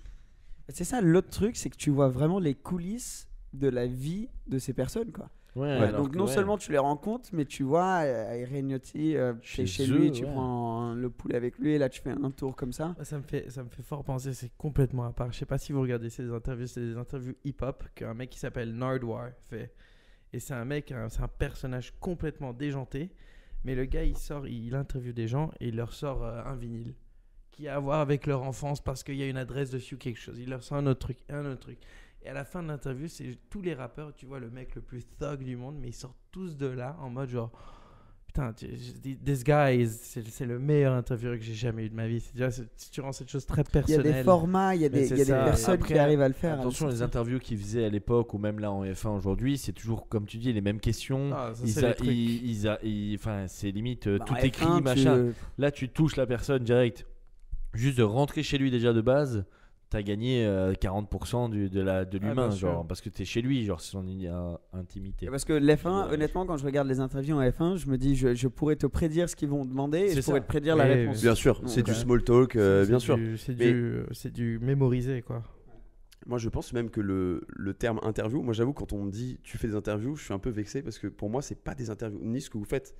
C'est ça, l'autre truc, c'est que tu vois vraiment les coulisses de la vie de ces personnes, quoi. Donc non seulement tu les rencontres, mais tu vois, Irignotti, chez lui, tu prends le poulet avec lui, et là tu fais un tour comme ça. Ça me fait fort penser, c'est complètement à part. Je sais pas si vous regardez ces interviews, c'est des interviews hip-hop qu'un mec qui s'appelle Nardwuar fait. Et c'est un mec, c'est un personnage complètement déjanté, mais le gars il interviewe des gens et il leur sort un vinyle qui a à voir avec leur enfance parce qu'il y a une adresse dessus, quelque chose. Il leur sort un autre truc. Et à la fin de l'interview, c'est tous les rappeurs, tu vois, le mec le plus thug du monde, mais ils sortent tous de là en mode genre, putain, this guy, c'est le meilleur intervieweur que j'ai jamais eu de ma vie. Si tu rends cette chose très personnelle. Il y a des formats, il y a des personnes qui arrivent à le faire. Attention, les interviews qu'ils faisaient à l'époque ou même là en F1 aujourd'hui, c'est toujours, comme tu dis, les mêmes questions. C'est limite tout F1, écrit, machin. Là, tu touches la personne direct. Juste de rentrer chez lui déjà de base, t'as gagné 40% de l'humain, genre, parce que t'es chez lui, genre, c'est son intimité. Parce que l'F1, honnêtement, quand je regarde les interviews en F1, je me dis, je pourrais te prédire ce qu'ils vont demander et je pourrais te prédire la réponse. Bien sûr, c'est du small talk, bien sûr. C'est du mémorisé, quoi. Moi, je pense même que le terme interview, moi, j'avoue, quand on me dit tu fais des interviews, je suis un peu vexé parce que pour moi, c'est pas des interviews, ni ce que vous faites.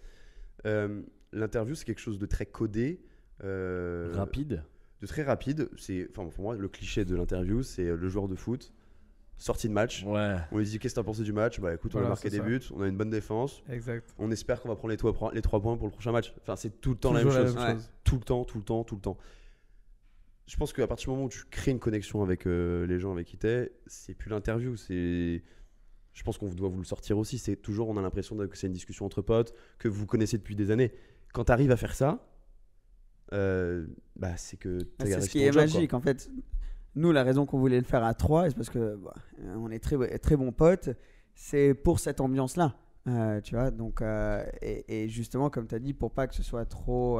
L'interview, c'est quelque chose de très codé. Rapide. De très rapide. Pour moi, le cliché de l'interview, c'est le joueur de foot, sortie de match. Ouais. On lui dit qu'est-ce que t'as pensé du match. Bah écoute, on a marqué des buts, on a une bonne défense. Exact. On espère qu'on va prendre les 3 points pour le prochain match. Enfin, c'est tout le temps la même chose. Tout le temps. Je pense qu'à partir du moment où tu crées une connexion avec les gens avec qui t'es, c'est plus l'interview. Je pense qu'on doit vous le sortir aussi. C'est toujours, on a l'impression que c'est une discussion entre potes, que vous connaissez depuis des années. Quand tu arrives à faire ça, c'est que c'est ce qui est magique, quoi. En fait, nous, la raison qu'on voulait le faire à 3, c'est parce que on est très, très bons potes. C'est pour cette ambiance-là, tu vois. Donc, et justement, comme tu as dit, pour pas que ce soit trop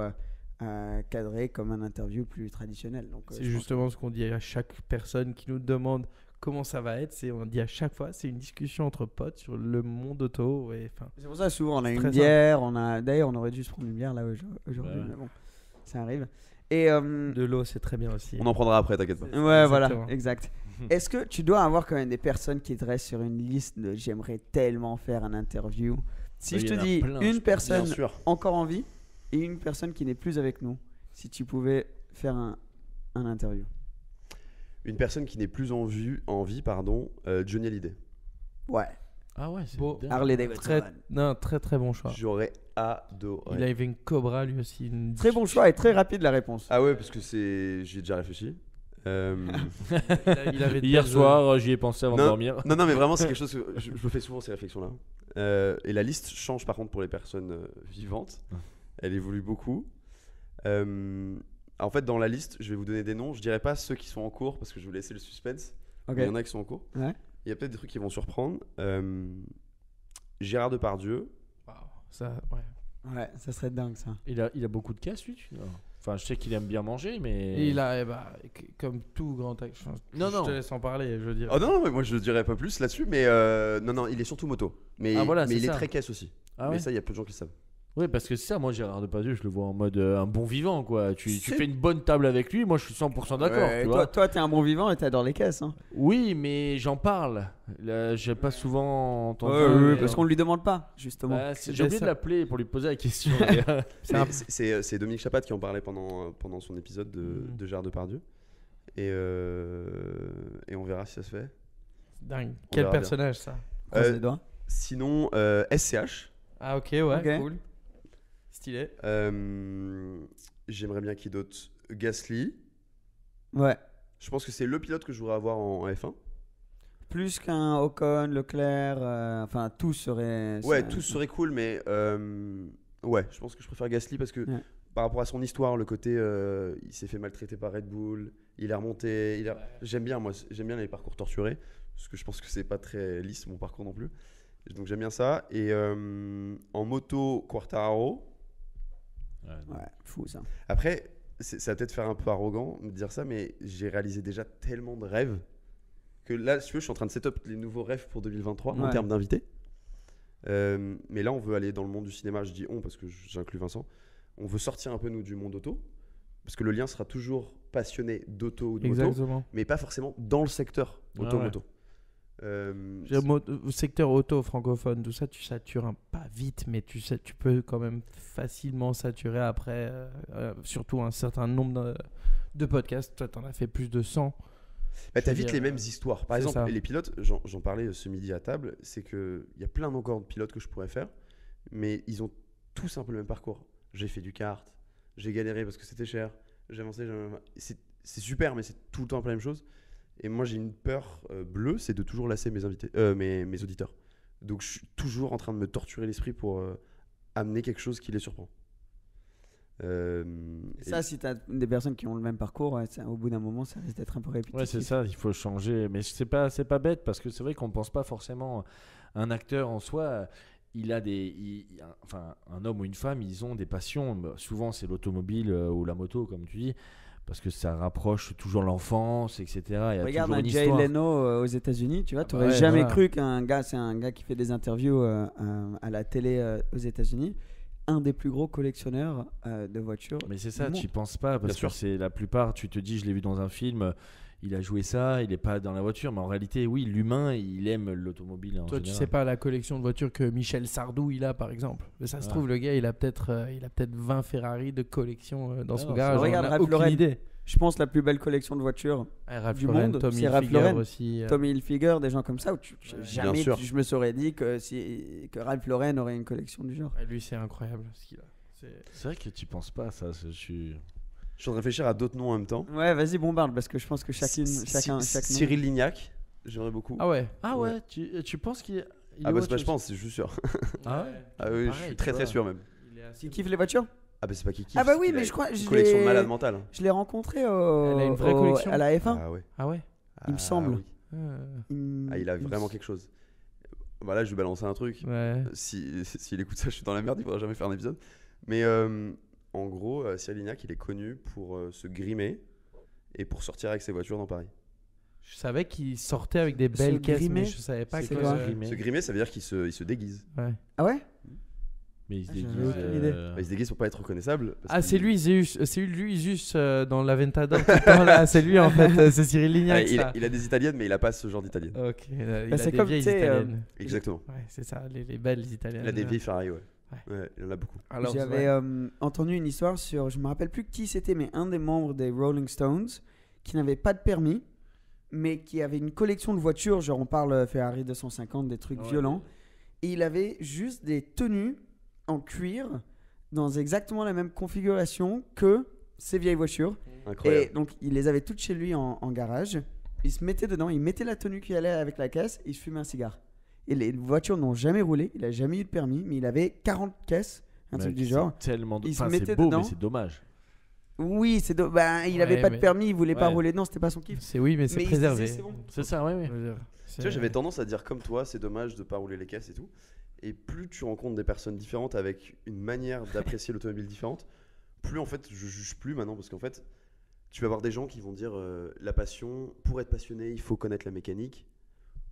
cadré comme un interview plus traditionnel. Donc, c'est justement ce qu'on dit à chaque personne qui nous demande comment ça va être. On dit à chaque fois, c'est une discussion entre potes sur le monde auto. C'est pour ça, souvent, on a une bière. D'ailleurs, on aurait dû se prendre une bière là aujourd'hui, mais bon. Ça arrive. Et de l'eau, c'est très bien aussi. On en prendra après, t'inquiète pas. Ouais, voilà, exact. Est-ce que tu dois avoir quand même des personnes qui te restent sur une liste de j'aimerais tellement faire un interview? Si je te dis une personne encore en vie et une personne qui n'est plus avec nous, si tu pouvais faire un interview. Une personne qui n'est plus en vie, Johnny Hallyday. Ouais. Ah ouais, c'est beau. Harley Davidson. Très très bon choix. J'aurais adoré. Il avait une Cobra lui aussi. Très bon choix et très rapide la réponse. Ah ouais, parce que j'y ai déjà réfléchi. Il avait Hier soir, j'y ai pensé avant de dormir. Non, mais vraiment, c'est quelque chose que je me fais souvent ces réflexions-là. Et la liste change par contre pour les personnes vivantes. Elle évolue beaucoup. En fait, dans la liste, je vais vous donner des noms. Je dirais pas ceux qui sont en cours parce que je vais vous laisser le suspense. Okay. Il y en a qui sont en cours. Ouais. Il y a peut-être des trucs qui vont surprendre. Gérard Depardieu. Wow. Ça, ouais, ça serait dingue ça. Il a beaucoup de casse, lui. Enfin, je sais qu'il aime bien manger, mais. Et il a, comme tout grand acteur. Non. Je te laisse en parler, je veux dire. Oh non, mais moi je dirais pas plus là-dessus, mais non, il est surtout moto. Mais il est très caisse aussi. Ah mais ouais. Ça, il y a peu de gens qui le savent. Oui, parce que c'est ça, moi Gérard Depardieu, je le vois en mode un bon vivant, quoi. Tu fais une bonne table avec lui, moi je suis 100% d'accord. Tu vois. Toi, t'es un bon vivant et t'adores les caisses. Hein. Oui, mais j'en parle. Là, j'ai pas souvent entendu. Oui, parce qu'on lui demande pas, justement. J'ai oublié de l'appeler pour lui poser la question. C'est Dominique Chapat qui en parlait pendant son épisode de Gérard Depardieu. Et on verra si ça se fait. Dingue. Quel personnage ça. Sinon, SCH. Ah ok, ouais, cool. Stylé. J'aimerais bien qui d'autre. Gasly. Ouais. Je pense que c'est le pilote que je voudrais avoir en F1. Plus qu'un Ocon, Leclerc, enfin tous seraient. Ouais, tous seraient cool, mais ouais, je pense que je préfère Gasly parce que par rapport à son histoire, le côté il s'est fait maltraiter par Red Bull, il est remonté. J'aime bien les parcours torturés parce que je pense que c'est pas très lisse mon parcours non plus. Donc j'aime bien ça. Et en moto, Quartararo. Ouais, fou ça. Après, ça va peut-être faire un peu arrogant de dire ça, mais j'ai réalisé déjà tellement de rêves que là, si tu veux, je suis en train de set up les nouveaux rêves pour 2023 en termes d'invités. Mais là, on veut aller dans le monde du cinéma. Je dis on parce que j'inclus Vincent. On veut sortir un peu nous du monde auto Parce que le lien sera toujours passionné d'auto ou de moto, Exactement. mais pas forcément dans le secteur auto-moto. Secteur auto francophone, tout ça, tu satures pas vite, mais tu peux quand même facilement saturer après, surtout un certain nombre de podcasts. Toi, t'en as fait plus de 100. Bah, t'as vite les mêmes histoires. Par exemple, ça. les pilotes, j'en parlais ce midi à table, c'est qu'il y a plein encore de pilotes que je pourrais faire, mais ils ont tous un peu le même parcours. J'ai fait du kart, j'ai galéré parce que c'était cher, j'ai avancé, c'est super, mais c'est tout le temps un peu la même chose. Et moi, j'ai une peur bleue, c'est de toujours lasser mes auditeurs. Donc, je suis toujours en train de me torturer l'esprit pour amener quelque chose qui les surprend. Ça, si tu as des personnes qui ont le même parcours, ouais, au bout d'un moment, ça risque d'être un peu répétitif. Ouais, c'est ça, il faut changer. Mais c'est pas bête parce que c'est vrai qu'on ne pense pas forcément un acteur en soi. Il a un homme ou une femme, ils ont des passions. Souvent, c'est l'automobile ou la moto, comme tu dis, parce que ça rapproche toujours l'enfance, etc. Il y a Regarde toujours un une Jay histoire. Leno aux États-Unis, tu vois, tu n'aurais ouais, jamais voilà. cru qu'un gars, c'est un gars qui fait des interviews à la télé aux États-Unis, un des plus gros collectionneurs de voitures. Mais c'est ça, du tu monde. n'y penses pas parce Bien sûr. que c'est la plupart, tu te dis, je l'ai vu dans un film, il a joué ça, il n'est pas dans la voiture, mais en réalité, oui, l'humain, il aime l'automobile en Toi, tu général. sais pas la collection de voitures que Michel Sardou il a, par exemple. Mais ça se trouve, le gars, il a peut-être 20 Ferrari de collection dans son non, garage. c'est- Regarde on a Ralph aucune Lauren. idée. Je pense la plus belle collection de voitures, Ralph du Lauren, monde, Tommy c'est Ralph Hilfiger Lauren. aussi. Tommy Hilfiger, des gens comme ça, où jamais sûr. je me serais dit que Ralph Lauren aurait une collection du genre. Lui, c'est incroyable ce qu'il a. C'est vrai que tu penses pas à ça. Je suis. Je suis en train de réfléchir à d'autres noms en même temps. Ouais, vas-y, bombarde, parce que je pense que chaque nom. Cyril Lignac, j'aimerais beaucoup. Ah ouais. Ah ouais, tu penses qu'il est. Ah bah c'est pas je pense, c'est juste sûr. Ah ouais. Ah oui, je Pareil, suis tu très vois. très sûr même. Tu kiffes les voitures? Ah bah c'est pas qui kiffe. Ah bah c'est oui, qu'il mais a je crois. une collection de malade mentale. Je l'ai rencontré Elle a une vraie collection. à la F1. Ah ouais. Ah ouais. Il me semble. oui. Ah, Ah, il a vraiment quelque chose. Bah là, je vais balancer un truc. Ouais. S'il écoute ça, je suis dans la merde, il faudra jamais faire un épisode. Mais en gros, Cyril Lignac, il est connu pour se grimer et pour sortir avec ses voitures dans Paris. Je savais qu'il sortait avec des belles caisses, grimer, mais je savais pas c'est que. quoi Se grimer, ça veut dire qu'il se déguise. Ouais. Ah ouais? Mais il se Ah, j'avais déguise. aucune idée. Bah, il se déguise pour pas être reconnaissable. parce Ah, qu'il- c'est lui, Zeus dans l'Aventador. tout le temps, là. C'est lui en fait, c'est Cyril Ah, Lignac. il, ça. il a des italiennes, mais il a pas ce genre d'italienne. Ok, il a c'est des comme, vieilles tu sais, italiennes. Exactement. Ouais, c'est ça, les belles italiennes. Il a des vieilles Ferrari, ouais. Ouais. Ouais, il en a beaucoup. Alors, J'avais ouais. entendu une histoire sur, je me rappelle plus qui c'était, mais un des membres des Rolling Stones qui n'avait pas de permis, mais qui avait une collection de voitures, genre on parle Ferrari 250, des trucs violents, et il avait juste des tenues en cuir dans exactement la même configuration que ces vieilles voitures. Incroyable. Et donc il les avait toutes chez lui en garage. Il se mettait dedans, il mettait la tenue qui allait avec la caisse, et il se fumait un cigare. Et les voitures n'ont jamais roulé, il a jamais eu de permis, mais il avait 40 caisses, un truc du genre. Tellement. Il se Enfin, mettait c'est beau, dedans. mais c'est dommage. Oui, c'est ben, il Ouais, avait pas de mais- permis, il voulait pas Ouais. rouler dedans, c'était pas son kiff. Oui, mais c'est Mais il se préservé. disait, c'est bon. C'est ça, oui, oui. Je veux dire, Tu vois, j'avais tendance à dire comme toi, c'est dommage de pas rouler les caisses et tout. Et plus tu rencontres des personnes différentes avec une manière d'apprécier l'automobile différente, plus en fait je juge plus maintenant parce qu'en fait tu vas avoir des gens qui vont dire la passion, pour être passionné il faut connaître la mécanique,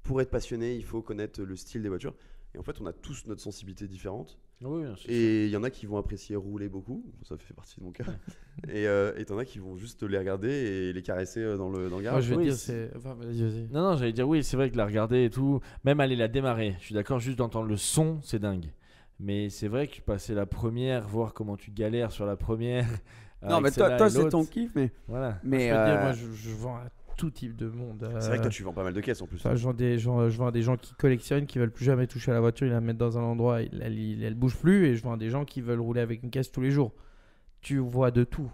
pour être passionné il faut connaître le style des voitures. Et en fait on a tous notre sensibilité différente. Oui, bien sûr. Et il y en a qui vont apprécier rouler beaucoup, ça fait partie de mon cas. Et t'en as qui vont juste les regarder et les caresser dans le Moi, garage. je vais Oui, dire, c'est- c'est. Enfin, vas-y. Non, non, j'allais dire oui, c'est vrai que la regarder et tout, même aller la démarrer, je suis d'accord, juste d'entendre le son, c'est dingue. Mais c'est vrai que passer la première, voir comment tu galères sur la première. Non, avec mais celle-là toi et c'est l'autre, ton kiff, mais. Voilà. Mais Je veux dire, moi, je vends à tout type de monde. C'est vrai que toi tu vends pas mal de caisses en plus. Enfin, je vends à des gens qui collectionnent, qui veulent plus jamais toucher à la voiture, ils la mettent dans un endroit, elle bouge plus, et je vends à des gens qui veulent rouler avec une caisse tous les jours. Tu vois de tout.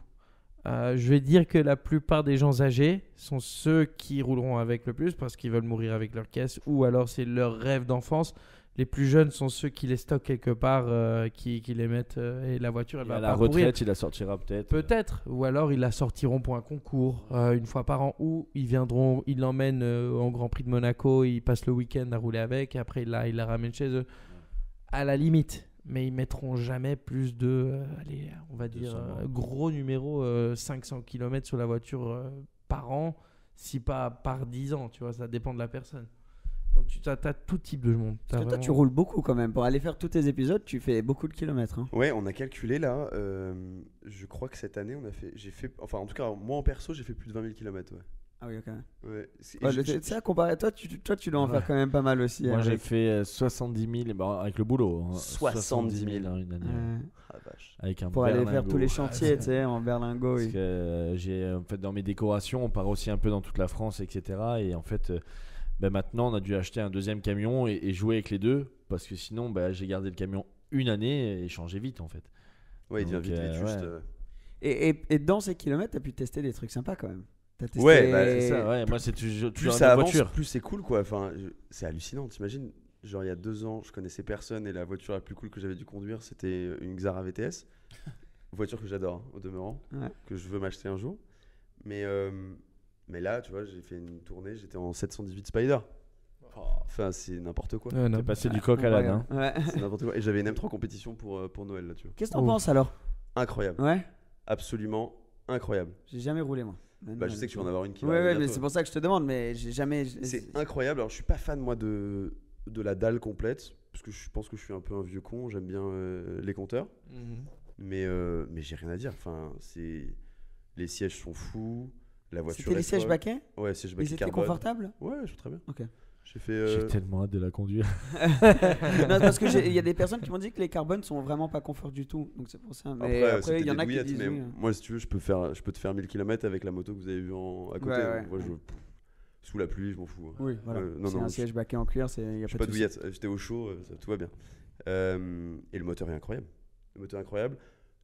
Je vais dire que la plupart des gens âgés sont ceux qui rouleront avec le plus parce qu'ils veulent mourir avec leur caisse, ou alors c'est leur rêve d'enfance. Les plus jeunes sont ceux qui les stockent quelque part, qui les mettent, et la voiture elle Et va à la pas courir. retraite, il la sortira peut-être. Peut-être, ou alors ils la sortiront pour un concours une fois par an, ou ils l'emmènent au Grand Prix de Monaco, ils passent le week-end à rouler avec, et après ils la ramènent chez eux. À la limite, mais ils mettront jamais plus de, allez, on va dire, 200 gros numéro, 500 km sur la voiture par an, si pas par 10 ans, tu vois, ça dépend de la personne. Donc tu as tout type de monde. Parce que toi, tu roules beaucoup quand même. Pour aller faire tous tes épisodes, tu fais beaucoup de kilomètres. Hein. Ouais, on a calculé là. Je crois que cette année, enfin, en tout cas, moi en perso, j'ai fait plus de 20 000 km. Ouais. Ah oui, ok. Ouais. Tu sais, comparé à toi, tu dois en faire quand même pas mal aussi. Moi, j'ai fait 70 000 avec le boulot. Hein. 70 000 hein, une année. Ah, vache. Avec un pour aller faire tous les berlingot. chantiers, tu sais, en berlingot. Parce que j'ai en fait dans mes décorations, on part aussi un peu dans toute la France, etc. Et en fait, maintenant, on a dû acheter un deuxième camion et jouer avec les deux, parce que sinon, j'ai gardé le camion une année et changé vite en fait. Ouais, il devient vite juste. Et dans ces kilomètres, t'as pu tester des trucs sympas quand même. Testé... Ouais, c'est ça. Ouais. Moi, c'est toujours plus ça avance, plus c'est cool quoi. Enfin, c'est hallucinant. T'imagines, genre il y a 2 ans, je connaissais personne et la voiture la plus cool que j'avais dû conduire, c'était une Xara VTS, voiture que j'adore hein, au demeurant, que je veux m'acheter un jour. Mais là, tu vois, j'ai fait une tournée, j'étais en 718 Spider. Enfin, c'est n'importe quoi. T'es passé du coq à l'âne. Ouais. C'est n'importe quoi. Et j'avais une M3 compétition pour Noël là, tu vois. Qu'est-ce que t'en penses alors? Incroyable. Ouais. Absolument incroyable. J'ai jamais roulé moi. Je sais que tu vas en avoir une qui va. Ouais, mais c'est pour ça que je te demande, mais j'ai jamais. C'est incroyable. Alors, je suis pas fan moi de la dalle complète, parce que je pense que je suis un peu un vieux con. J'aime bien les compteurs, mais j'ai rien à dire. Enfin, les sièges sont fous. La voiture. C'était les sièges baquets? Ouais, sièges baquets. Ils étaient confortables? Ouais, je trouve très bien. Ok. J'ai tellement hâte de la conduire. Non, parce que il y a des personnes qui m'ont dit que les carbones sont vraiment pas confort du tout, donc c'est pour ça. Mais après il y en a qui disent oui. Moi, si tu veux, je peux te faire 1000 km avec la moto que vous avez vue à côté. Ouais. Moi, sous la pluie, je m'en fous. Oui, voilà. C'est un siège baquet en cuir, y a pas de douillette. J'étais au chaud, tout va bien. Et le moteur est incroyable.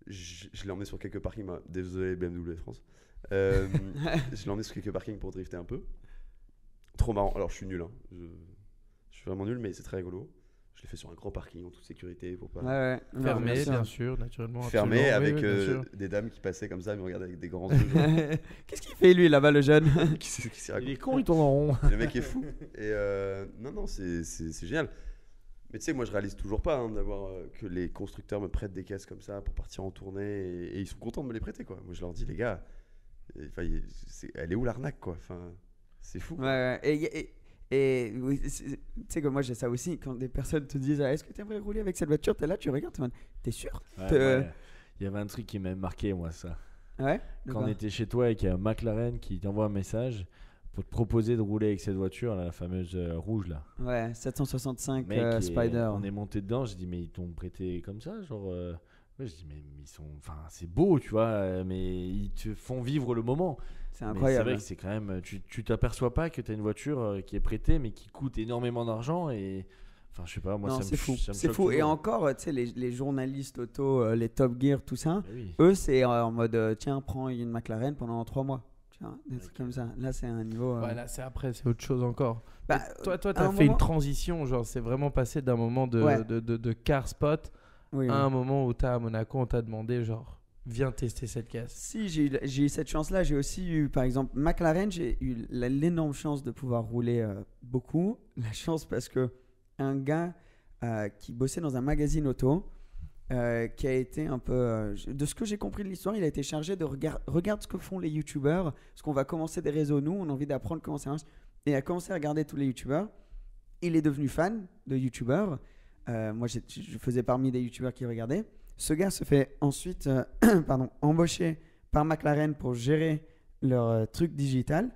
Je l'ai emmené sur quelques parkings. Désolé BMW France. Je l'ai emmené sur quelques parkings pour drifter un peu. Trop marrant. Alors je suis nul, hein. Je suis vraiment nul, mais c'est très rigolo. Je l'ai fait sur un grand parking en toute sécurité pour pas. Fermé, bien sûr, naturellement. Fermé avec des dames qui passaient comme ça, ils me regardaient avec des grands yeux. Qu'est-ce qu'il fait lui là-bas, le jeune? Il est con, il tourne en rond. Le mec est fou. Et non, c'est génial. Mais tu sais, moi je réalise toujours pas d'avoir que les constructeurs me prêtent des caisses comme ça pour partir en tournée et ils sont contents de me les prêter quoi. Moi je leur dis les gars, elle est où l'arnaque quoi. Enfin, c'est fou. Ouais. Et oui, tu sais que moi j'ai ça aussi quand des personnes te disent est-ce que tu aimerais rouler avec cette voiture, t'es là, tu regardes, t'es sûr? Ouais. Il y avait un truc qui m'a marqué moi ça. Ouais. Quand on était chez toi et qu'il y a un McLaren qui t'envoie un message pour te proposer de rouler avec cette voiture, la fameuse rouge là. Ouais, 765 Spider. On est monté dedans, j'ai dit mais ils t'ont prêté comme ça, genre. Ouais, je dis mais ils sont, enfin c'est beau, tu vois, mais ils te font vivre le moment. C'est incroyable. C'est vrai que c'est quand même, tu t'aperçois pas que tu as une voiture qui est prêtée mais qui coûte énormément d'argent et. Enfin, je sais pas, moi, c'est fou. C'est fou. Et encore, tu sais, les journalistes auto, les Top Gear, tout ça, eux, c'est en mode tiens, prends une McLaren pendant 3 mois. Des trucs comme ça. Là, c'est un niveau. Ouais, là, c'est après, c'est autre chose encore. Toi, t'as fait une transition, genre, c'est vraiment passé d'un moment de car spot à un moment où à Monaco, on t'a demandé, genre, viens tester cette caisse. Si, j'ai eu cette chance-là. J'ai aussi eu, par exemple, McLaren, j'ai eu l'énorme chance de pouvoir rouler beaucoup. La chance parce que un gars qui bossait dans un magazine auto, qui a été un peu de ce que j'ai compris de l'histoire, il a été chargé de regarde ce que font les youtubeurs, parce qu'on va commencer des réseaux, nous on a envie d'apprendre comment ça marche, et il a commencé à regarder tous les youtubeurs. Il est devenu fan de youtubeurs. Moi je faisais parmi des youtubeurs qui regardaient. Ce gars se fait ensuite embaucher par McLaren pour gérer leur truc digital,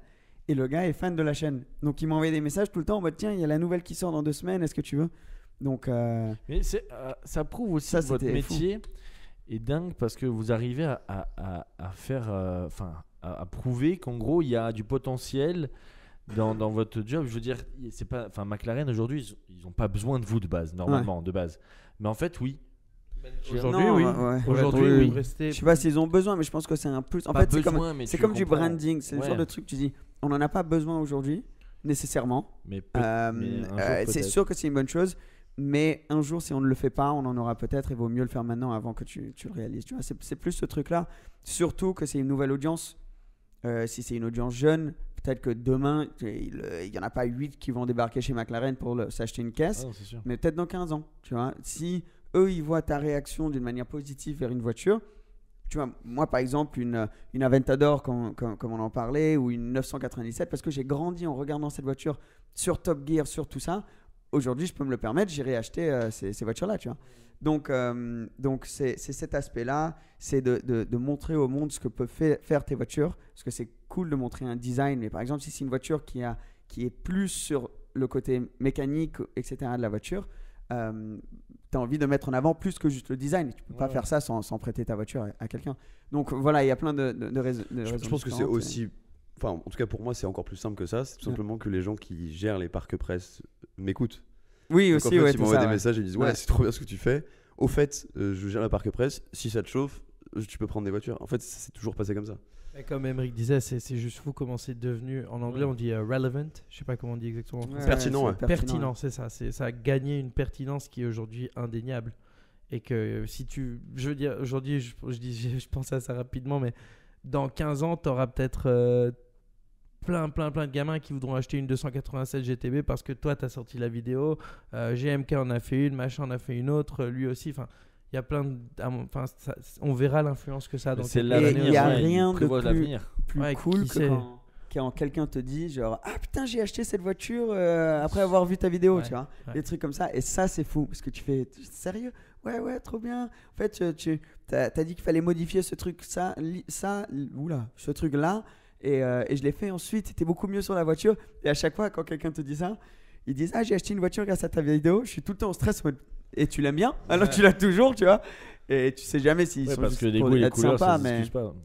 et le gars est fan de la chaîne, donc il m'a envoyé des messages tout le temps en mode tiens, il y a la nouvelle qui sort dans 2 semaines, est-ce que tu veux? Donc, mais ça prouve aussi que votre métier est dingue parce que vous arrivez à faire, à prouver qu'en gros il y a du potentiel dans votre job. Je veux dire, c'est pas, McLaren aujourd'hui ils n'ont pas besoin de vous de base normalement de base, mais en fait oui. Aujourd'hui, oui. Aujourd'hui, oui. Je sais pas s'ils ont besoin, mais je pense que c'est un plus. En fait, c'est comme du branding. C'est le genre de truc tu dis, on n'en a pas besoin aujourd'hui nécessairement. Mais c'est sûr que c'est une bonne chose. Mais un jour, si on ne le fait pas, on en aura peut-être. Il vaut mieux le faire maintenant avant que tu le réalises. Tu vois, c'est plus ce truc-là. Surtout que c'est une nouvelle audience. Si c'est une audience jeune, peut-être que demain, il n'y en a pas 8 qui vont débarquer chez McLaren pour s'acheter une caisse. Non, c'est sûr. Mais peut-être dans 15 ans. Tu vois, si eux, ils voient ta réaction d'une manière positive vers une voiture, Tu vois, moi par exemple, une Aventador, comme on en parlait, ou une 997, parce que j'ai grandi en regardant cette voiture sur Top Gear, sur tout ça. Aujourd'hui, je peux me le permettre, j'irai acheter ces voitures-là, tu vois. Donc c'est cet aspect-là, c'est de montrer au monde ce que peuvent faire tes voitures, parce que c'est cool de montrer un design, mais par exemple, si c'est une voiture qui est plus sur le côté mécanique, etc. de la voiture, tu as envie de mettre en avant plus que juste le design. Tu peux pas faire ça sans prêter ta voiture à quelqu'un. Donc voilà, il y a plein de raisons. Je pense que c'est aussi... Enfin, en tout cas, pour moi, c'est encore plus simple que ça. C'est tout simplement que les gens qui gèrent les parcs presse m'écoutent. Oui, donc, aussi, en fait, ouais. Ils m'envoient des messages et ils disent ouais, c'est trop bien ce que tu fais. Au fait, je gère la parc presse. Si ça te chauffe, tu peux prendre des voitures. En fait, c'est toujours passé comme ça. Et comme Emeric disait, c'est juste fou comment c'est devenu. En anglais, on dit relevant. Je sais pas comment on dit exactement. Pertinent, Pertinent, c'est ça. Ça a gagné une pertinence qui est aujourd'hui indéniable. Et que si tu. Je veux dire, aujourd'hui, je pense à ça rapidement, mais dans 15 ans, tu auras peut-être. Plein de gamins qui voudront acheter une 287 GTB parce que toi, tu as sorti la vidéo. GMK en a fait une, machin en a fait une autre, lui aussi. Enfin, il y a plein de. Enfin, on verra l'influence que ça a dans c'est Et il n'y a rien de plus Ouais, cool que quand quelqu'un te dit genre ah putain j'ai acheté cette voiture après avoir vu ta vidéo, tu vois, des trucs comme ça. Et ça c'est fou parce que tu fais sérieux, ouais trop bien. En fait tu t'as dit qu'il fallait modifier ce truc ce truc là et je l'ai fait ensuite. C'était beaucoup mieux sur la voiture. Et à chaque fois quand quelqu'un te dit ça, ils disent ah j'ai acheté une voiture grâce à ta vidéo. Je suis tout le temps en stress. Et tu l'aimes bien, alors tu l'as toujours, tu vois. Et tu sais jamais s'ils sont parce juste que les pour goûts et les être couleurs, sympas, ça mais s'excuse pas.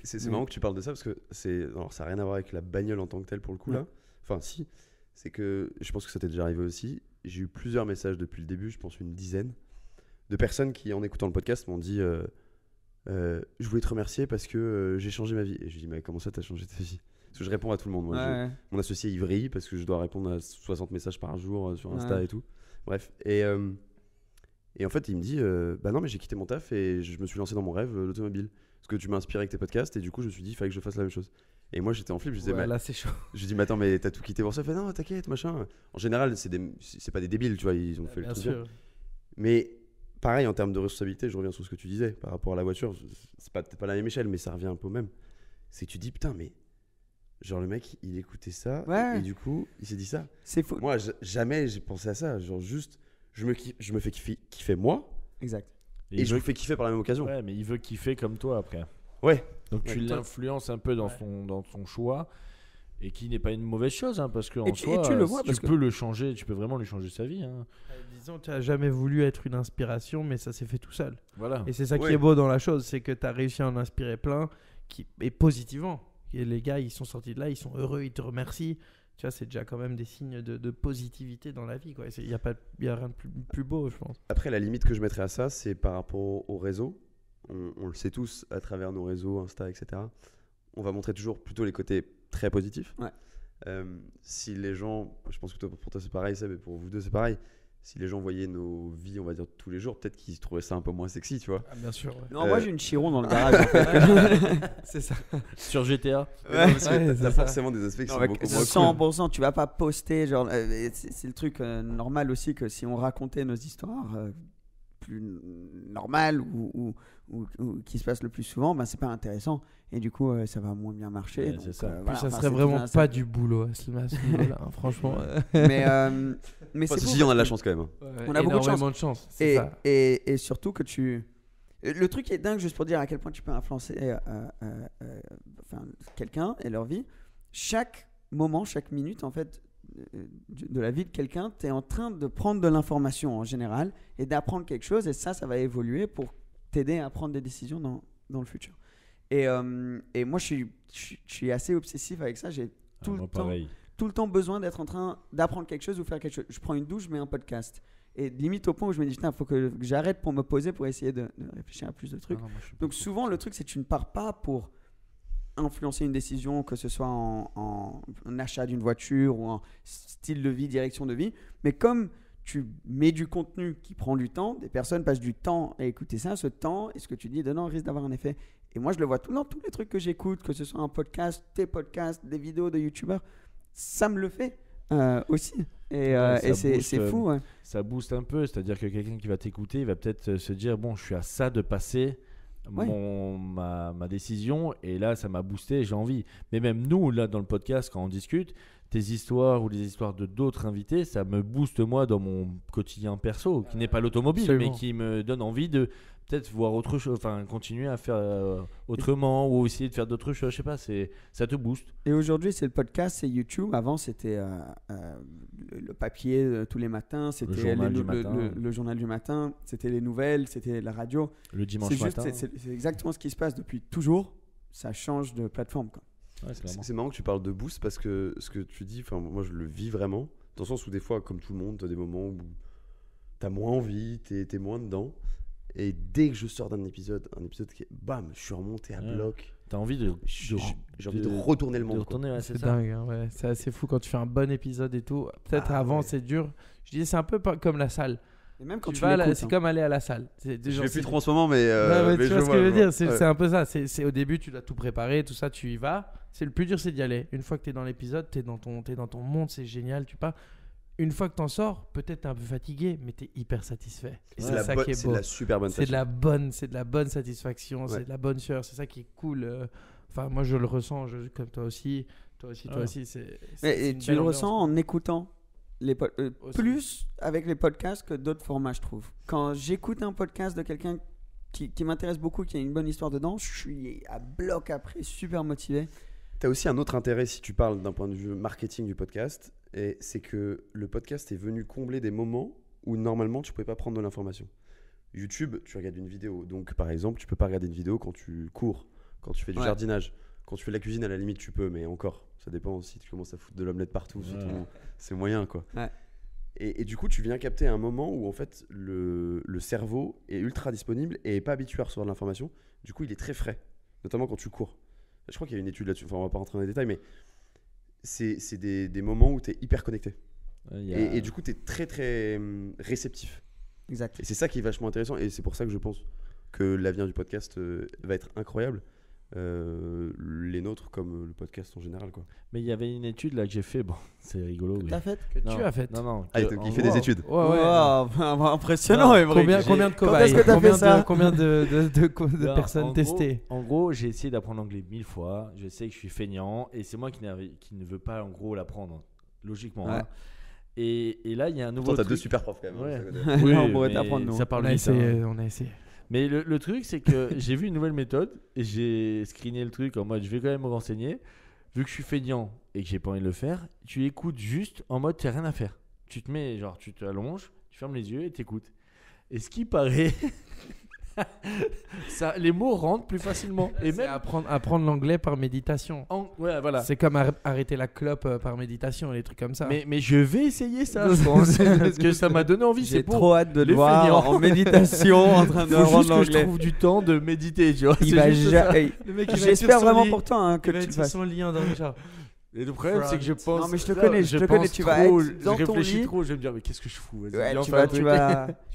C'est marrant que tu parles de ça parce que alors ça n'a rien à voir avec la bagnole en tant que telle pour le coup là. Enfin si, c'est que je pense que ça t'est déjà arrivé aussi. J'ai eu plusieurs messages depuis le début, je pense une dizaine, de personnes qui en écoutant le podcast m'ont dit je voulais te remercier parce que j'ai changé ma vie. Et je dis mais comment ça t'as changé ta vie? Parce que je réponds à tout le monde. Mon associé il vrille parce que je dois répondre à 60 messages par jour sur Insta et tout. Bref, et en fait, il me dit bah non, mais j'ai quitté mon taf et je me suis lancé dans mon rêve, l'automobile. Parce que tu m'as inspiré avec tes podcasts et du coup, je me suis dit, il fallait que je fasse la même chose. Et moi, j'étais en flip, je disais, là, c'est chaud. Je dis, mais attends, mais t'as tout quitté pour ça? Il fait, non, t'inquiète, machin. En général, c'est pas des débiles, tu vois, ils ont fait le truc bien. Mais pareil, en termes de responsabilité, je reviens sur ce que tu disais par rapport à la voiture. C'est peut-être pas la même échelle, mais ça revient un peu au même. C'est que tu dis, putain, mais. Genre le mec il écoutait ça et du coup il s'est dit ça. C'est fou. Moi jamais j'ai pensé à ça. Genre juste je me fais kiffer moi. Exact. Et je me fais kiffer par la même occasion. Ouais, mais il veut kiffer comme toi après. Ouais. Donc tu l'influences un peu dans son choix et qui n'est pas une mauvaise chose parce qu'en soi tu le vois, tu peux le changer, tu peux vraiment lui changer sa vie. Disons tu n'as jamais voulu être une inspiration mais ça s'est fait tout seul. Voilà. Et c'est ça qui est beau dans la chose, c'est que tu as réussi à en inspirer plein et positivement. Et les gars, ils sont sortis de là, ils sont heureux, ils te remercient. Tu vois, c'est déjà quand même des signes de positivité dans la vie. Il n'y a rien de plus beau, je pense. Après, la limite que je mettrais à ça, c'est par rapport au réseau. On le sait tous à travers nos réseaux, Insta, etc. On va montrer toujours plutôt les côtés très positifs. Si les gens, je pense que pour toi c'est pareil, Seb, et pour vous deux c'est pareil. Si les gens voyaient nos vies, on va dire tous les jours, peut-être qu'ils trouvaient ça un peu moins sexy, tu vois. Ah, bien sûr. Ouais. Non, moi j'ai une Chiron dans le garage. En fait. C'est ça. Sur GTA. Non, parce que t'as forcément des aspects qui sont beaucoup moins 100%, tu vas pas poster. Genre, c'est le truc normal aussi que si on racontait nos histoires plus normales ou qui se passent le plus souvent, ben c'est pas intéressant. Et du coup, ça va moins bien marcher. Ouais, donc, c'est ça. Voilà, ça serait vraiment pas du boulot à ce niveau-là, hein, franchement. Mais c'est si, on a de la chance quand même. On a beaucoup de chance. Et surtout que tu. Le truc qui est dingue, juste pour dire à quel point tu peux influencer quelqu'un et leur vie. Chaque moment, chaque minute, en fait, de la vie de quelqu'un, tu es en train de prendre de l'information en général et d'apprendre quelque chose. Et ça va évoluer pour t'aider à prendre des décisions dans le futur. Et moi, je suis assez obsessif avec ça. J'ai tout le temps besoin d'être en train d'apprendre quelque chose ou faire quelque chose. Je prends une douche, je mets un podcast. Et limite au point où je me dis, putain, il faut que j'arrête pour me poser pour essayer de réfléchir à plus de trucs. Donc souvent, le truc, c'est que tu ne pars pas pour influencer une décision, que ce soit en achat d'une voiture ou en style de vie, direction de vie. Mais comme tu mets du contenu qui prend du temps, des personnes passent du temps à écouter ça, ce temps, et ce que tu dis dedans risque d'avoir un effet. Et moi, je le vois tout dans tous les trucs que j'écoute, que ce soit un podcast, tes podcasts, des vidéos de youtubeurs, ça me le fait aussi. Et c'est fou. Ça booste un peu, c'est-à-dire que quelqu'un qui va t'écouter, il va peut-être se dire, bon, je suis à ça de passer ma décision, et là ça m'a boosté, j'ai envie. Mais même nous là dans le podcast quand on discute, tes histoires ou les histoires de d'autres invités, ça me booste moi dans mon quotidien perso, qui n'est pas l'automobile, Absolument. mais qui me donne envie de peut-être voir autre chose, enfin continuer à faire autrement ou essayer de faire d'autres choses, je sais pas, ça te booste. Et aujourd'hui, c'est le podcast, c'est YouTube. Avant, c'était le papier tous les matins, c'était journal du matin. le journal du matin, c'était les nouvelles, c'était la radio. Le dimanche C'est matin. c'est exactement ce qui se passe depuis toujours. Ça change de plateforme, quoi. Ouais, c'est clairement. C'est marrant que tu parles de boost parce que ce que tu dis, moi je le vis vraiment, dans le sens où des fois, comme tout le monde, tu as des moments où tu as moins envie, tu es moins dedans. Et dès que je sors d'un épisode, un épisode qui est bam, je suis remonté à bloc. T'as envie de J'ai envie de retourner le monde. de retourner, ouais, C'est ça. dingue, hein, ouais. C'est assez fou quand tu fais un bon épisode et tout. Peut-être avant, ouais. c'est dur. Je disais, c'est un peu comme la salle. Et même quand Tu tu vas l'écoutes, c'est hein. comme aller à la salle. Je fais plus trop en ce moment, mais, Ouais, mais tu vois ce que je veux dire, c'est ouais. un peu ça. C'est au début, tu dois tout préparer, tout ça, tu y vas. C'est le plus dur, c'est d'y aller. Une fois que tu es dans l'épisode, tu es dans ton monde, c'est génial, tu pars. Une fois que t'en sors, peut-être t'es un peu fatigué, mais t'es hyper satisfait. Et C'est ça qui est c'est beau. de la super bonne C'est de la bonne satisfaction, Ouais. c'est de la bonne sueur, c'est ça qui est cool. Enfin, moi je le ressens, comme toi aussi, toi aussi. Et une tu belle le ambiance. ressens en écoutant Aussi. plus avec les podcasts que d'autres formats, je trouve. Quand j'écoute un podcast de quelqu'un qui m'intéresse beaucoup, qui a une bonne histoire dedans, je suis à bloc après, super motivé. Tu as aussi un autre intérêt si tu parles d'un point de vue marketing du podcast, et c'est que le podcast est venu combler des moments où normalement tu ne pouvais pas prendre de l'information. YouTube, tu regardes une vidéo. Donc par exemple, tu peux pas regarder une vidéo quand tu cours, quand tu fais du Ouais. jardinage. Quand tu fais de la cuisine, à la limite, tu peux, mais encore, ça dépend si tu commences à foutre de l'omelette partout. C'est moyen, quoi. Ouais. Et du coup, tu viens capter un moment où en fait le cerveau est ultra disponible et est pas habitué à recevoir de l'information. Du coup, il est très frais, notamment quand tu cours. Je crois qu'il y a une étude là-dessus, enfin, on va pas rentrer dans les détails, mais c'est des moments où tu es hyper connecté. Et du coup, tu es très très réceptif. Exact. Et c'est ça qui est vachement intéressant, et c'est pour ça que je pense que l'avenir du podcast va être incroyable. Les nôtres comme le podcast en général, quoi. Mais il y avait une étude là que j'ai fait, bon, c'est rigolo. T'as fait Que Non, tu as fait. Non. Ah, que, il en fait gros, des études. Ouais, ouais. Wow, impressionnant, Non, Émeric. combien de Quand cobayes, est-ce que t'as fait ça combien de Non, personnes en testées. En gros, j'ai essayé d'apprendre l'anglais 1000 fois. Je sais que je suis feignant et c'est moi qui ne veux pas en gros l'apprendre, logiquement. Ouais. Hein. Et là, il y a un nouveau. Pourtant, t'as truc. deux super profs quand même. Ouais. hein, ça connaît. Oui, On pourrait mais t'apprendre, nous. Ça parle On a vite, hein. essayé, on a essayé. Mais le truc, c'est que j'ai vu une nouvelle méthode et j'ai screené le truc en mode je vais quand même me renseigner. Vu que je suis feignant et que j'ai pas envie de le faire, tu écoutes juste en mode t'as rien à faire. Tu te mets, genre, tu t'allonges, tu fermes les yeux et t'écoutes. Et ce qui paraît, ça, les mots rentrent plus facilement. Et C'est même. apprendre l'anglais par méditation. Ouais, voilà. C'est comme arrêter la clope par méditation, les trucs comme ça. Mais je vais essayer ça, je pense. Parce que ça m'a donné envie. J'ai C'est pour. trop hâte de le les voir feignants. en méditation, en train de Faut apprendre juste que je l'anglais. trouve du temps de méditer, tu vois. Il C'est va juste ça. hey, Le mec, il va être sur J'espère son vraiment lit. pour toi hein, que Il va tu être le sur fasses. son lit en dans le genre. Et le problème, c'est que je pense. Non, mais je te Non, connais, je te connais, pense tu vas trop, être dans je ton réfléchis lit. trop, je vais me dire, mais qu'est-ce que je fous? Vas-y, Ouais, viens, on tu fait un vas, truc.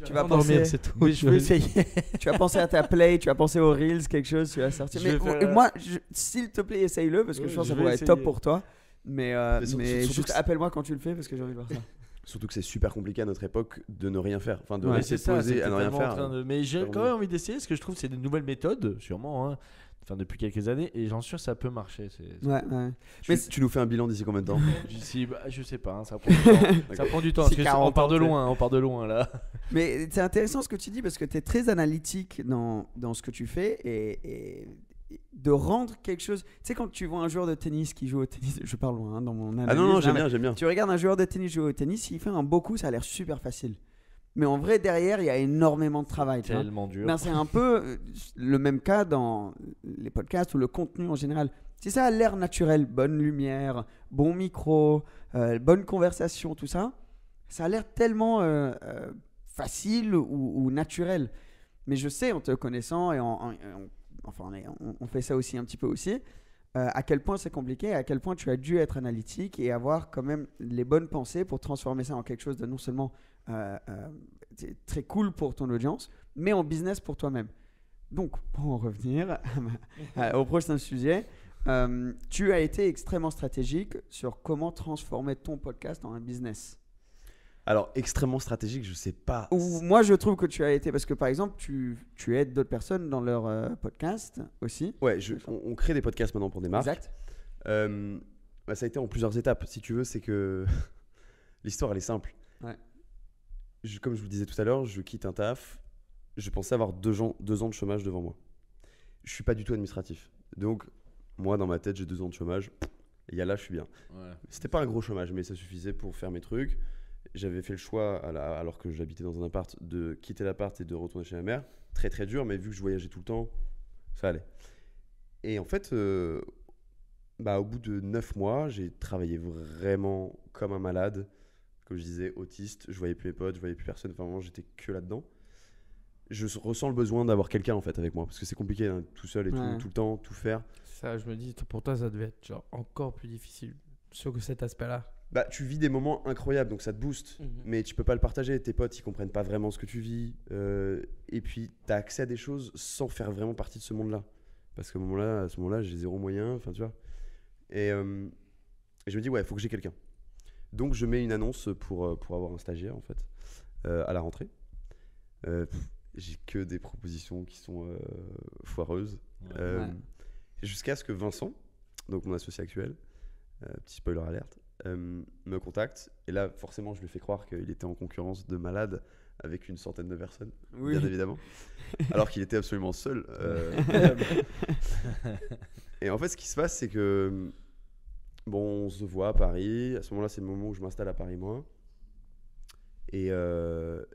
tu vas Endormir, penser, c'est tout. Mais je vais essayer. tu vas penser à ta play, tu vas penser aux reels, quelque chose, tu vas sortir. Je Mais vais faire- moi, s'il te plaît, essaye-le parce que Ouais, je pense que je ça vais pourrait être essayer. top pour toi. Mais surtout juste que c'est- appelle-moi quand tu le fais parce que j'ai envie de voir ça. Surtout que c'est super compliqué à notre époque de ne rien faire. Enfin, de Ouais, rester C'est ça, posé c'est à ne rien totalement en faire. train de- Mais j'ai Faire quand mieux. même envie d'essayer parce que je trouve que c'est des nouvelles méthodes, sûrement, hein. Enfin, depuis quelques années, et j'en suis sûr que ça peut marcher. Ouais. Mais Tu nous fais un bilan d'ici combien de temps? Je sais pas, hein, ça prend du temps. Ça prend du temps, parce C'est que 40 on part de ans, loin, on part de loin là. Mais c'est intéressant ce que tu dis parce que tu es très analytique dans ce que tu fais et de rendre quelque chose. Tu sais, quand tu vois un joueur de tennis qui joue au tennis, je parle loin hein, dans mon analyse. Ah non, hein, mais j'aime bien. Tu regardes un joueur de tennis jouer au tennis, s'il fait un beau coup, ça a l'air super facile. Mais en vrai, derrière, il y a énormément de travail. Tu vois. Tellement dur. Ben, c'est un peu le même cas dans les podcasts ou le contenu en général. Si ça a l'air naturel, bonne lumière, bon micro, bonne conversation, tout ça, ça a l'air tellement facile ou naturel. Mais je sais, en te connaissant, et on fait ça aussi un petit peu aussi, à quel point c'est compliqué, à quel point tu as dû être analytique et avoir quand même les bonnes pensées pour transformer ça en quelque chose de non seulement très cool pour ton audience, mais en business pour toi-même. Donc, pour en revenir au prochain sujet, tu as été extrêmement stratégique sur comment transformer ton podcast en un business. Alors, extrêmement stratégique, je sais pas. Ou moi, je trouve que tu as été, parce que par exemple, tu aides d'autres personnes dans leur podcast aussi. Ouais, on crée des podcasts maintenant pour des marques. Exact. Ça a été en plusieurs étapes. Si tu veux, c'est que l'histoire, elle est simple. Ouais. Comme je vous le disais tout à l'heure, je quitte un taf. Je pensais avoir 2 ans de chômage devant moi. Je suis pas du tout administratif. Donc, moi, dans ma tête, j'ai 2 ans de chômage. Et là, je suis bien. Ouais. C'était pas un gros chômage, mais ça suffisait pour faire mes trucs. J'avais fait le choix, alors que j'habitais dans un appart, de quitter l'appart et de retourner chez ma mère. Très très dur, mais vu que je voyageais tout le temps, ça allait. Et en fait, au bout de 9 mois, j'ai travaillé vraiment comme un malade. Comme je disais, autiste, je voyais plus mes potes, je voyais plus personne. Enfin, vraiment, j'étais que là-dedans. Je ressens le besoin d'avoir quelqu'un en fait avec moi, parce que c'est compliqué, hein, tout seul et tout le temps, tout faire. Ça, je me dis, pour toi, ça devait être genre encore plus difficile sur cet aspect-là. Bah, tu vis des moments incroyables, donc ça te booste, mais tu peux pas le partager. Tes potes, ils comprennent pas vraiment ce que tu vis. Et puis, tu as accès à des choses sans faire vraiment partie de ce monde-là. Parce qu'à ce moment-là, j'ai 0 moyen, enfin, tu vois. Et je me dis, ouais, il faut que j'ai quelqu'un. Donc, je mets une annonce pour avoir un stagiaire, en fait, à la rentrée. J'ai que des propositions qui sont foireuses. Jusqu'à ce que Vincent, donc mon associé actuel, petit spoiler alerte, me contacte. Et là, forcément, je lui fais croire qu'il était en concurrence de malade avec une centaine de personnes, bien évidemment. Alors qu'il était absolument seul. Et en fait, ce qui se passe, c'est que on se voit à Paris. À ce moment-là, c'est le moment où je m'installe à Paris, moi. Et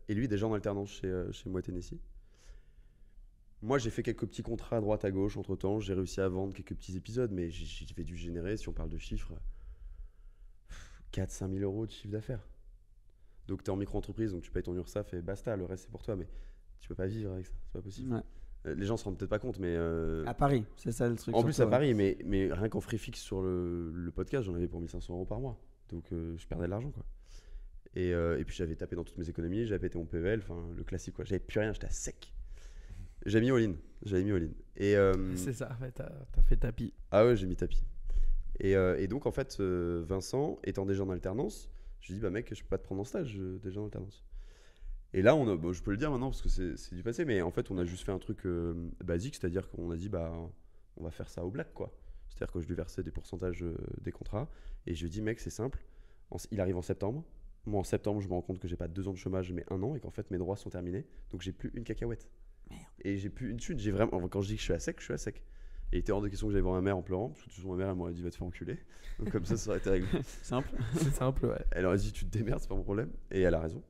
lui, déjà en alternance chez moi, Tennessee. Moi, j'ai fait quelques petits contrats à droite à gauche entre-temps. J'ai réussi à vendre quelques petits épisodes, mais j'ai dû générer, si on parle de chiffres, 4-5 000 euros de chiffre d'affaires. Donc, tu es en micro-entreprise, donc tu payes ton URSSAF et basta, le reste, c'est pour toi. Mais tu peux pas vivre avec ça, c'est pas possible. Ouais. Les gens se rendent peut-être pas compte, mais... À Paris, c'est ça le truc. En plus, à Paris, mais rien qu'en frais fixe sur le podcast, j'en avais pour 1 500 euros par mois. Donc, je perdais de l'argent, quoi. Et puis j'avais tapé dans toutes mes économies, j'avais pété mon PEL, enfin le classique quoi. J'avais plus rien, j'étais à sec. J'avais mis all-in. Et c'est ça, ouais, t'as fait tapis. Ah ouais, j'ai mis tapis. Et donc en fait, Vincent étant déjà en alternance, je lui dis bah mec, je peux pas te prendre en stage déjà en alternance. Et là, je peux le dire maintenant parce que c'est du passé, mais en fait on a juste fait un truc basique, c'est-à-dire qu'on a dit bah on va faire ça au black quoi. C'est-à-dire que je lui versais des pourcentages des contrats et je lui dis mec c'est simple, il arrive en septembre. Moi, en septembre, je me rends compte que j'ai pas 2 ans de chômage, mais 1 an, et qu'en fait, mes droits sont terminés. Donc, j'ai plus une cacahuète. Merde. Et j'ai plus une thune. Quand je dis que je suis à sec, je suis à sec. Et il était hors de question que j'aille voir ma mère en pleurant, parce que de toute façon, ma mère, elle m'aurait dit, va te faire enculer. Donc, comme ça aurait été réglé. Simple. C'est simple, ouais. Elle aurait dit, tu te démerdes, c'est pas mon problème. Et elle a raison.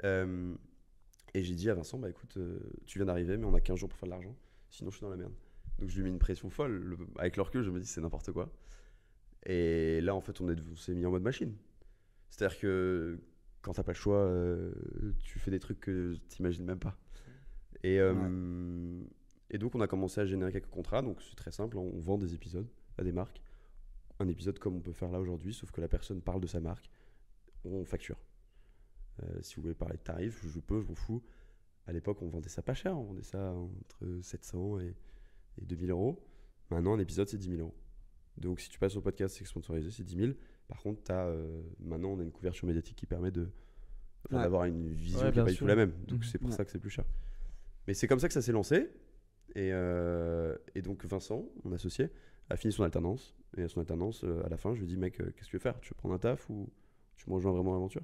Et j'ai dit à Vincent, bah écoute, tu viens d'arriver, mais on a 15 jours pour faire de l'argent. Sinon, je suis dans la merde. Donc, je lui ai mis une pression folle. Avec le recul, je me dis, c'est n'importe quoi. Et là, en fait, on s'est mis en mode machine. C'est-à-dire que quand t'as pas le choix, tu fais des trucs que t'imagines même pas. Et donc on a commencé à générer quelques contrats. Donc c'est très simple, on vend des épisodes à des marques. Un épisode comme on peut faire là aujourd'hui, sauf que la personne parle de sa marque. On facture. Si vous voulez parler de tarifs, je m'en fous. À l'époque, on vendait ça pas cher. On vendait ça entre 700 et 2000 euros. Maintenant, un épisode, c'est 10 000 euros. Donc si tu passes au podcast, c'est sponsorisé, c'est 10 000. Par contre, maintenant, on a une couverture médiatique qui permet d'avoir une vision qui n'est pas du tout la même. Donc, c'est pour ça que c'est plus cher. Mais c'est comme ça que ça s'est lancé. Et donc, Vincent, mon associé, a fini son alternance. Et à son alternance, à la fin, je lui ai dit, mec, qu'est-ce que tu veux faire? Tu veux prendre un taf ou tu me rejoins vraiment à l'aventure?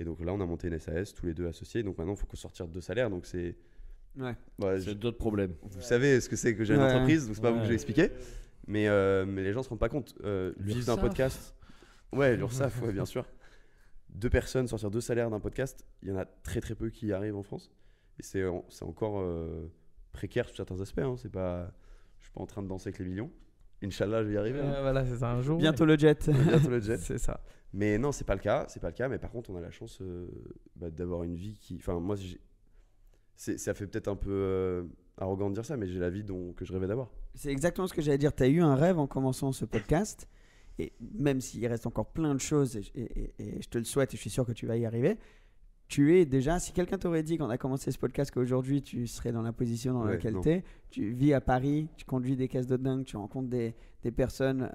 Et donc là, on a monté une SAS, tous les deux associés. Donc maintenant, il faut qu'on sortir 2 salaires. Donc c'est... c'est d'autres problèmes. Vous savez ce que c'est que j'ai une entreprise, donc c'est pas vous que je vais expliquer. Mais les gens se rendent pas compte. Vivre d'un podcast. Ouais, l'URSSAF, ouais, bien sûr. 2 personnes, sortir 2 salaires d'un podcast, il y en a très très peu qui y arrivent en France. Et c'est encore précaire sur certains aspects. Hein. Je suis pas en train de danser avec les millions. Inch'Allah, je vais y arriver. Voilà, c'est ça un jour. Bientôt le jet. Bientôt le jet. C'est ça. Mais non, c'est pas le cas. Mais par contre, on a la chance d'avoir une vie qui. Enfin, moi, ça fait peut-être un peu arrogant de dire ça, mais j'ai la vie que je rêvais d'avoir. C'est exactement ce que j'allais dire. Tu as eu un rêve en commençant ce podcast. Et même s'il reste encore plein de choses, et je te le souhaite et je suis sûr que tu vas y arriver, tu es déjà, si quelqu'un t'aurait dit quand on a commencé ce podcast qu'aujourd'hui tu serais dans la position dans laquelle tu es, tu vis à Paris, tu conduis des caisses de dingue, tu rencontres des personnes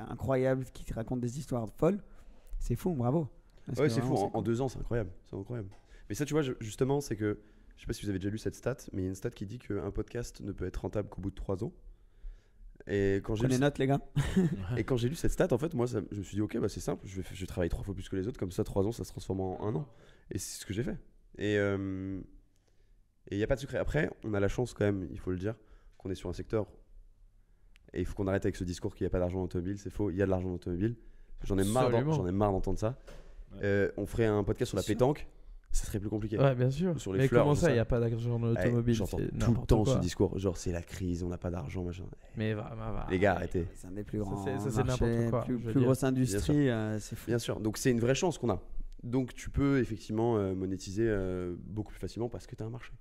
incroyables qui te racontent des histoires folles, c'est fou, bravo. Parce Ouais, que c'est fou. vraiment, En 2 ans, c'est incroyable. C'est incroyable. Mais ça, tu vois, justement, c'est que. Je sais pas si vous avez déjà lu cette stat, mais il y a une stat qui dit qu'un podcast ne peut être rentable qu'au bout de 3 ans. Et quand j'ai Prenez lu, note, les gars. et quand j'ai lu cette stat, en fait, moi, je me suis dit, ok, bah, c'est simple, je vais travailler 3 fois plus que les autres, comme ça, 3 ans, ça se transforme en 1 an. Et c'est ce que j'ai fait. Et il n'y a pas de secret. Après, on a la chance, quand même, il faut le dire, qu'on est sur un secteur. Et il faut qu'on arrête avec ce discours qu'il n'y a pas d'argent dans l'automobile. C'est faux, il y a de l'argent dans l'automobile. J'en ai marre d'entendre ça. On ferait un podcast sur la pétanque. Ça serait plus compliqué. Ouais, bien sûr. Sur les mais fleurs, comment tout ça, ça. il n'y a pas d'argent dans l'automobile? J'entends C'est tout le n'importe temps quoi. ce discours. Genre, c'est la crise, on n'a pas d'argent, machin. Mais va. Les gars, arrêtez. C'est un des plus grands c'est marchés, n'importe quoi, je veux plus dire. grosse industrie, c'est fou. Bien sûr. Donc, c'est une vraie chance qu'on a. Donc, tu peux effectivement monétiser beaucoup plus facilement parce que tu as un marché.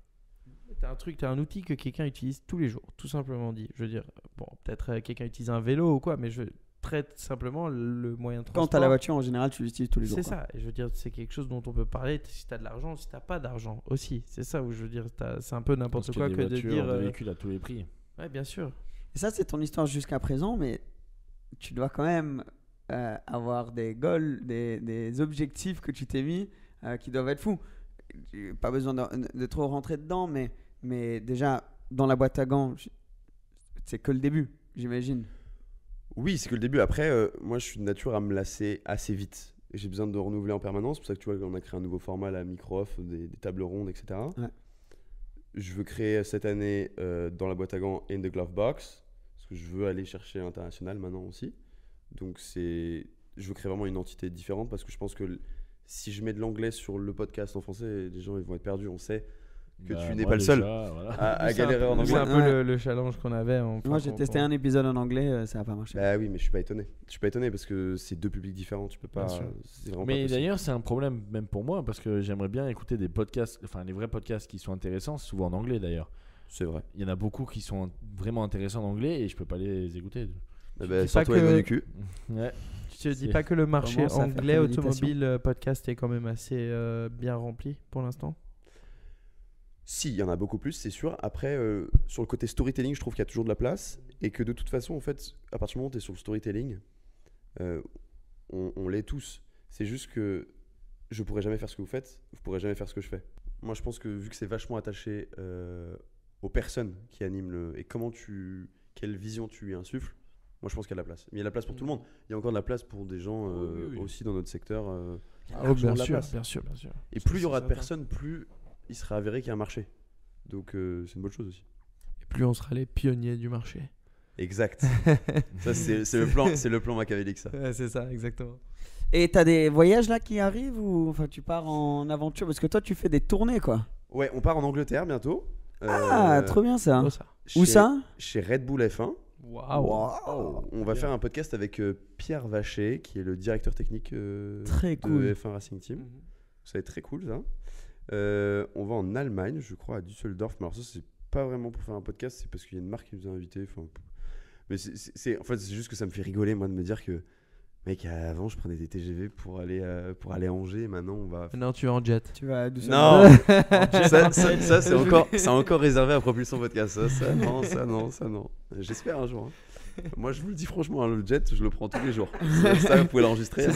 T'as un outil que quelqu'un utilise tous les jours, tout simplement dit. Je veux dire, bon, peut-être quelqu'un utilise un vélo ou quoi, mais je traite simplement le moyen de transport. Quand tu as la voiture, en général, tu l'utilises tous les jours. C'est ça. Et je veux dire, c'est quelque chose dont on peut parler si tu as de l'argent, si tu n'as pas d'argent aussi. C'est ça où je veux dire, c'est un peu n'importe quoi que de dire. Des véhicules à tous les prix. Ouais, bien sûr. Et ça, c'est ton histoire jusqu'à présent, mais tu dois quand même avoir des goals, des objectifs que tu t'es mis qui doivent être fous. Pas besoin de trop rentrer dedans, mais déjà, dans la boîte à gants, c'est que le début, j'imagine. Oui, c'est que le début. Après, moi, je suis de nature à me lasser assez vite. Et j'ai besoin de renouveler en permanence. C'est pour ça que tu vois, on a créé un nouveau format, la micro-off, des tables rondes, etc. Ouais. Je veux créer cette année dans la boîte à gants In the Glove Box. Parce que je veux aller chercher l'international maintenant aussi. Donc, je veux créer vraiment une entité différente parce que je pense que si je mets de l'anglais sur le podcast en français, les gens ils vont être perdus. On sait que tu n'es pas le seul à galérer en anglais. C'est un peu le challenge qu'on avait. Moi, j'ai testé un épisode en anglais, ça n'a pas marché. Bah oui, mais je suis pas étonné. Je suis pas étonné parce que c'est 2 publics différents. Tu peux pas. C'est vraiment pas Mais possible. d'ailleurs, c'est un problème même pour moi parce que j'aimerais bien écouter des podcasts, enfin les vrais podcasts qui sont intéressants, souvent en anglais d'ailleurs. C'est vrai. Il y en a beaucoup qui sont vraiment intéressants en anglais et je peux pas les écouter. Sors-toi les doigts du cul. Ouais. Tu te dis pas que le marché Commence à faire anglais ta automobile podcast est quand même assez bien rempli pour l'instant? Si, il y en a beaucoup plus, c'est sûr. Après, sur le côté storytelling, je trouve qu'il y a toujours de la place. Et que de toute façon, en fait, à partir du moment où tu es sur le storytelling, on l'est tous. C'est juste que je pourrais jamais faire ce que vous faites, vous pourrez jamais faire ce que je fais. Moi, je pense que vu que c'est vachement attaché aux personnes qui animent et quelle vision tu lui insuffles, moi je pense qu'il y a de la place. Mais il y a de la place pour tout le monde. Il y a encore de la place pour des gens aussi dans notre secteur. Bien de la sûr, place. bien sûr. Et plus il y aura de personnes, plus il sera avéré qu'il y a un marché. Donc c'est une bonne chose aussi. Et plus on sera les pionniers du marché. Exact. Ça c'est le plan machiavélique ça. Ouais, c'est ça, exactement. Et t'as des voyages là qui arrivent ou enfin tu pars en aventure parce que toi tu fais des tournées quoi. Ouais, on part en Angleterre bientôt. Trop bien ça. Oh, ça. Où ça? Chez Red Bull F1. Waouh. On va faire un podcast avec Pierre Vacher, qui est le directeur technique Très cool. de F1 Racing Team. Ça va être très cool ça. On va en Allemagne, je crois, à Düsseldorf. Mais alors ça, c'est pas vraiment pour faire un podcast, c'est parce qu'il y a une marque qui nous a invités. Mais en fait, c'est juste que ça me fait rigoler, moi, de me dire que, mec, avant, je prenais des TGV pour aller à Angers. Et maintenant, on va. Non, tu es en jet. Tu vas doucement. Non. ça c'est encore réservé à Propulsion Podcast. Ça, non. J'espère un jour. Hein. Moi, je vous le dis franchement, hein, le jet, je le prends tous les jours. Ça, vous pouvez l'enregistrer.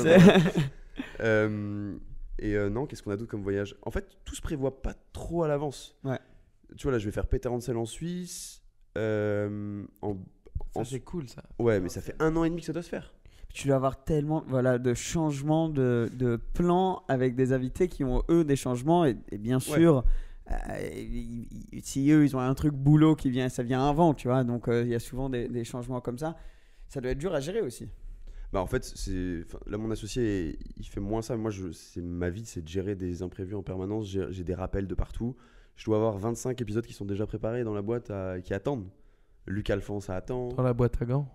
Non, qu'est-ce qu'on a d'autre comme voyage? En fait, tout se prévoit pas trop à l'avance. Ouais. Tu vois, là, je vais faire Peter Hansel en Suisse. Ça, c'est cool ça. Ouais, mais ça fait 1 an et demi que ça doit se faire. Tu dois avoir tellement de changements de plans avec des invités qui ont eux des changements et bien sûr si eux ils ont un truc boulot ça vient avant tu vois donc il y a souvent des changements comme ça doit être dur à gérer aussi. Bah en fait là mon associé il fait moins ça. Moi ma vie c'est de gérer des imprévus en permanence. J'ai des rappels de partout. Je dois avoir 25 épisodes qui sont déjà préparés dans la boîte qui attendent. Luc Alphand ça attend. Dans la boîte à gants.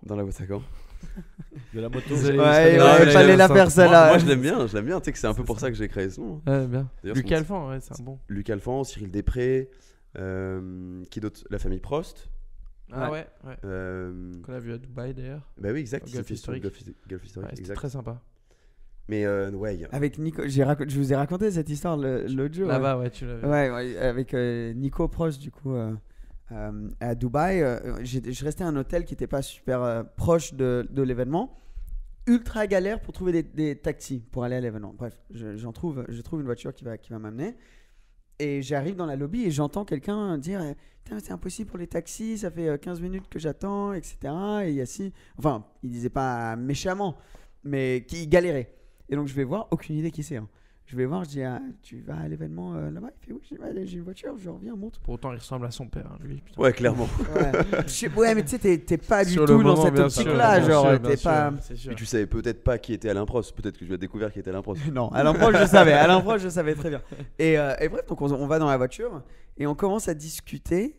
De la moto. Il fallait la faire celle-là. Moi je l'aime bien. Tu sais que c'est un peu pour ça que j'ai créé ce nom. Ouais, bien. D'ailleurs, Luc Alphand, ouais, c'est un bon. Luc Alphand, Cyril Després, qui d'autre? La famille Prost. Ah ouais. Qu'on a vu à Dubaï d'ailleurs. Bah oui, exact. Gulf Historic. Gulf Historic, C'était exact. très sympa. Mais ouais. Avec Nico, je vous ai raconté cette histoire l'autre jour. Là-bas, ouais, tu l'avais. Ouais, avec Nico Prost du coup. À Dubaï, je restais à un hôtel qui n'était pas super proche de l'événement ultra galère pour trouver des taxis pour aller à l'événement. Bref, je trouve une voiture qui va m'amener. Et j'arrive dans la lobby et j'entends quelqu'un dire putain, c'est impossible pour les taxis, ça fait 15 minutes que j'attends, etc. Et Yassi, enfin, il disait pas méchamment, mais qui galérait. Et donc je vais voir, aucune idée qui c'est. Hein. Je vais voir, je dis tu vas à l'événement là-bas? Il fait oui, j'ai une voiture, je reviens, monte. Pourtant, il ressemble à son père, hein, lui. Putain. Ouais, clairement. Ouais, mais tu sais, t'es pas du Sur tout le dans moment, cette bien sûr, optique-là, bien genre, sûr, t'es bien pas. sûr, c'est sûr. Et tu savais peut-être pas qui était Alain Prost. Peut-être que tu as découvert qui était Alain Prost. Non, Alain Prost, je savais. Alain Prost, je savais très bien. Et bref, donc on va dans la voiture et on commence à discuter.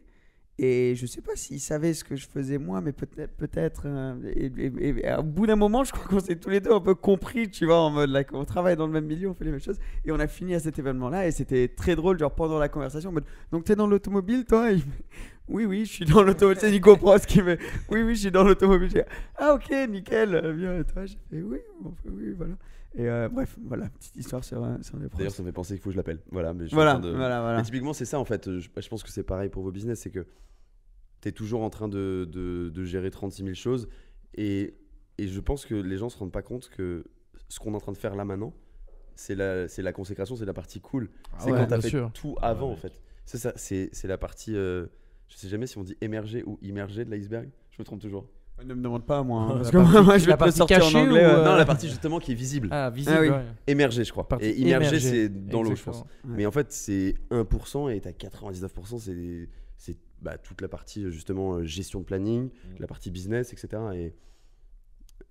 Et je sais pas s'il savait ce que je faisais moi, mais peut-être. Et au bout d'un moment, je crois qu'on s'est tous les deux un peu compris, tu vois, en mode là, on travaille dans le même milieu, on fait les mêmes choses. Et on a fini à cet événement-là et c'était très drôle, genre pendant la conversation, en mode donc t'es dans l'automobile, toi? Oui, je suis dans l'automobile. C'est Nico Prost qui me oui, je suis dans l'automobile. J'ai ah, ok, nickel, bien, et toi? J'ai fait oui, voilà. Et bref, voilà, petite histoire sur les Prost. D'ailleurs, ça me fait penser qu'il faut que je l'appelle. Voilà, mais je suis Voilà, en train de... voilà. Mais typiquement, c'est ça en fait. Je pense que c'est pareil pour vos business. C'est que tu es toujours en train de gérer 36 000 choses. Et je pense que les gens ne se rendent pas compte que ce qu'on est en train de faire là maintenant, c'est la consécration, c'est la partie cool. C'est quand tu as fait tout avant en fait. C'est ça, c'est la partie. Je sais jamais si on dit émerger ou immerger de l'iceberg. Je me trompe toujours. Ne me demande pas moi, parce que moi je vais te le sortir en anglais. Non, la partie justement qui est visible. Ah, visible, Ah oui. ouais. Émerger, je crois. Partie Et immerger, émerger, c'est dans l'eau, je pense. Ouais. Mais en fait, c'est 1% et t'as 99%, c'est toute la partie justement gestion de planning, la partie business, etc.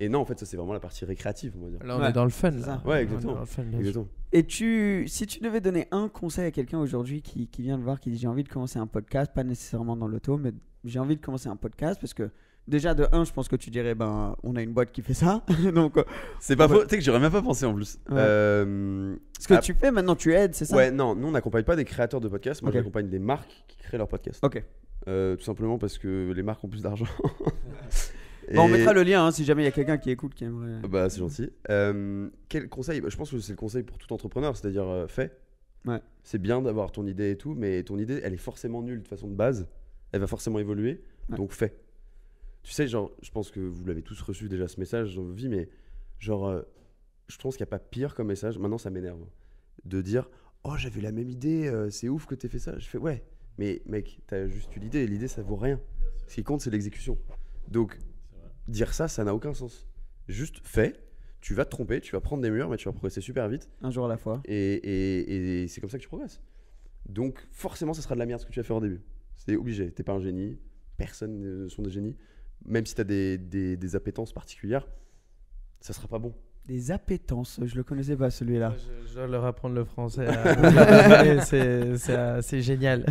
Et non, en fait, ça c'est vraiment la partie récréative, on va dire. Là, on est dans le fun, c'est là. ça. Ouais, On est exactement. dans le fun, bien sûr. Exactement. Et si tu devais donner un conseil à quelqu'un aujourd'hui qui vient de voir, qui dit j'ai envie de commencer un podcast, pas nécessairement dans l'auto, mais j'ai envie de commencer un podcast parce que déjà de 1, je pense que tu dirais on a une boîte qui fait ça. Donc C'est pas faux, tu sais que j'aurais même pas pensé en plus. Ouais. Ce que tu fais maintenant, tu aides, c'est ça? Ouais, non, nous on n'accompagne pas des créateurs de podcasts, moi Ok. j'accompagne des marques qui créent leurs podcasts. Ok. Tout simplement parce que les marques ont plus d'argent. Bon, on mettra le lien hein, si jamais il y a quelqu'un qui écoute qui aimerait. Bah, c'est gentil. Quel conseil? Je pense que c'est le conseil pour tout entrepreneur, c'est-à-dire fais. Ouais. C'est bien d'avoir ton idée et tout, mais ton idée, elle est forcément nulle de façon de base. Elle va forcément évoluer, donc fais. Tu sais, genre, je pense que vous l'avez tous reçu déjà ce message dans vos vies, mais genre, je pense qu'il n'y a pas pire comme message. Maintenant, ça m'énerve de dire oh, j'avais la même idée, c'est ouf que t'aies fait ça. Je fais ouais, mais mec, t'as juste eu l'idée, et l'idée ça vaut rien. Ce qui compte, c'est l'exécution. Donc, dire ça n'a aucun sens. Juste fais, tu vas te tromper, tu vas prendre des murs, mais tu vas progresser super vite. Un jour à la fois. Et c'est comme ça que tu progresses. Donc, forcément, ça sera de la merde ce que tu vas faire au début. C'est obligé. T'es pas un génie. Personne ne sont des génies. Même si t'as des appétences particulières, ça sera pas bon. Des appétences, je le connaissais pas celui-là. Je dois leur apprendre le français. C'est génial.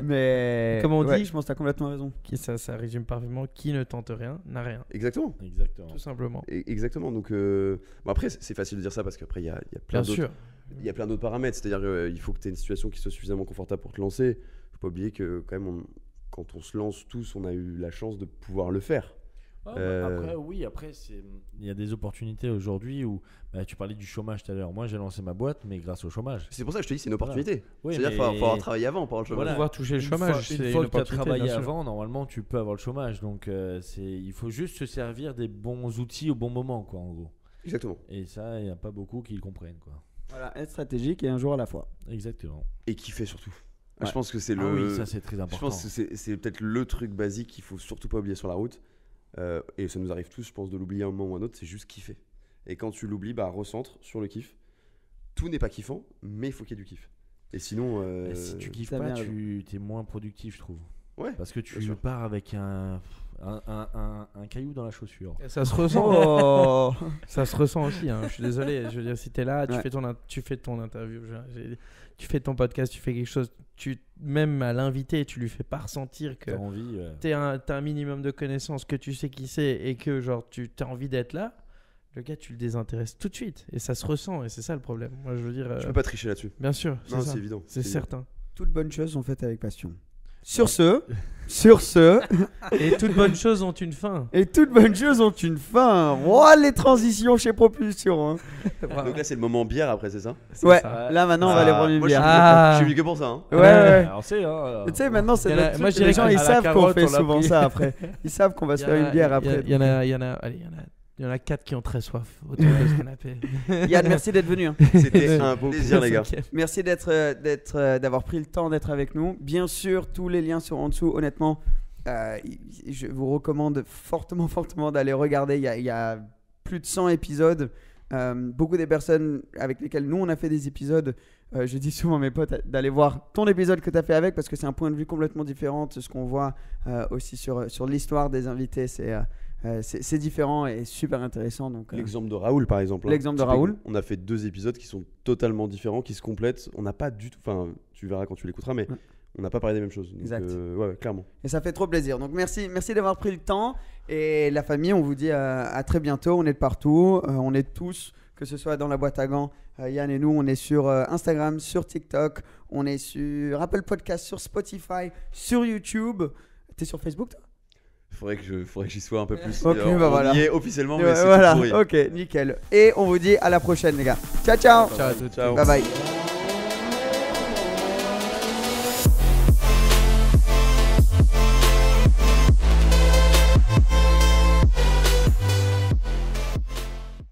Mais Comme on ouais, dit, je pense que t'as complètement raison. Ça résume parfaitement. Qui ne tente rien n'a rien. Exactement. Tout simplement. Exactement. Donc, bon, après, c'est facile de dire ça parce qu'après, il y a plein Bien d'autres. sûr. Il y a plein d'autres paramètres. C'est-à-dire qu'il faut que tu aies une situation qui soit suffisamment confortable pour te lancer. Faut pas oublier que quand même, quand on se lance tous, on a eu la chance de pouvoir le faire. Après, il y a des opportunités aujourd'hui où tu parlais du chômage tout à l'heure. Moi, j'ai lancé ma boîte, mais grâce au chômage. C'est pour ça que je te dis c'est une opportunité. Oui, C'est-à-dire qu'il faut avoir travaillé avant pour avoir le chômage. Voilà. Pouvoir toucher le chômage. Une fois que tu as travaillé avant, normalement, tu peux avoir le chômage. Donc, il faut juste se servir des bons outils au bon moment, quoi, en gros. Exactement. Et ça, il n'y a pas beaucoup qui le comprennent, quoi. Voilà, être stratégique et un jour à la fois. Exactement. Et kiffer surtout. Ouais. Je pense que c'est oui, ça c'est très Je important. pense que c'est peut-être le truc basique qu'il faut surtout pas oublier sur la route. Et ça nous arrive tous, je pense, de l'oublier un moment ou un autre, c'est juste kiffer. Et quand tu l'oublies, recentre sur le kiff. Tout n'est pas kiffant, mais il faut qu'il y ait du kiff. Et sinon. Si tu kiffes ça pas, vient tu es moins productif, je trouve. Ouais. Parce que tu bien sûr. pars avec un caillou dans la chaussure. Et ça se ressent. Oh. Ça se ressent aussi. Hein. Je suis désolé. Je veux dire, si t'es là, tu Ouais. fais ton interview, tu fais ton podcast, tu fais quelque chose. Même à l'invité, tu lui fais pas ressentir que T'as envie. t'as un minimum de connaissances, que tu sais qui c'est et que genre tu as envie d'être là. Le gars, tu le désintéresses tout de suite et ça se ressent et c'est ça le problème. Moi, je veux dire. Je peux pas tricher là-dessus. Bien sûr, Non, c'est ça. c'est évident. C'est certain. Toutes bonnes choses sont faites avec passion. Sur ce, Et toutes bonnes choses ont une fin. et toutes bonnes choses ont une fin. Oh, les transitions chez Propulsion. Hein. Donc là, c'est le moment bière après, c'est ça? Ouais, ça. là maintenant on va aller prendre une Moi, bière. Ah. je suis venu que pour ça. Hein. Ouais. Alors, c'est, hein, Tu sais, maintenant c'est Il y en a- notre moi, truc, je les dirais gens qu'à ils la savent qu'on carotte, fait on l'a souvent pris. ça après. Ils savent qu'on va se faire une bière après. Il y en a Il y en a 4 qui ont très soif autour de ce canapé. Yann, merci d'être venu. Hein. C'était un beau plaisir, les gars. Merci d'avoir pris le temps d'être avec nous. Bien sûr, tous les liens sont en dessous. Honnêtement, je vous recommande fortement d'aller regarder. Il y a plus de 100 épisodes. Beaucoup des personnes avec lesquelles nous on a fait des épisodes, je dis souvent à mes potes d'aller voir ton épisode que tu as fait avec, parce que c'est un point de vue complètement différent de ce qu'on voit aussi sur l'histoire des invités. C'est différent et super intéressant. L'exemple de Raoul, par exemple. L'exemple de Raoul. On a fait 2 épisodes qui sont totalement différents, qui se complètent. On n'a pas du tout. Enfin, tu verras quand tu l'écouteras, mais on n'a pas parlé des mêmes choses. Donc, exact. Ouais, clairement. Et ça fait trop plaisir. Donc merci d'avoir pris le temps. Et la famille, on vous dit à très bientôt. On est de partout. On est tous, que ce soit dans la boîte à gants. Yann et nous, on est sur Instagram, sur TikTok. On est sur Apple Podcast, sur Spotify, sur YouTube. T'es sur Facebook, toi ? Faudrait que j'y sois un peu plus. Ok, on voilà. y est officiellement, mais c'est voilà. pourri. Ok, nickel. Et on vous dit à la prochaine, les gars. Ciao. Ciao à tous. Ciao. Bye bye.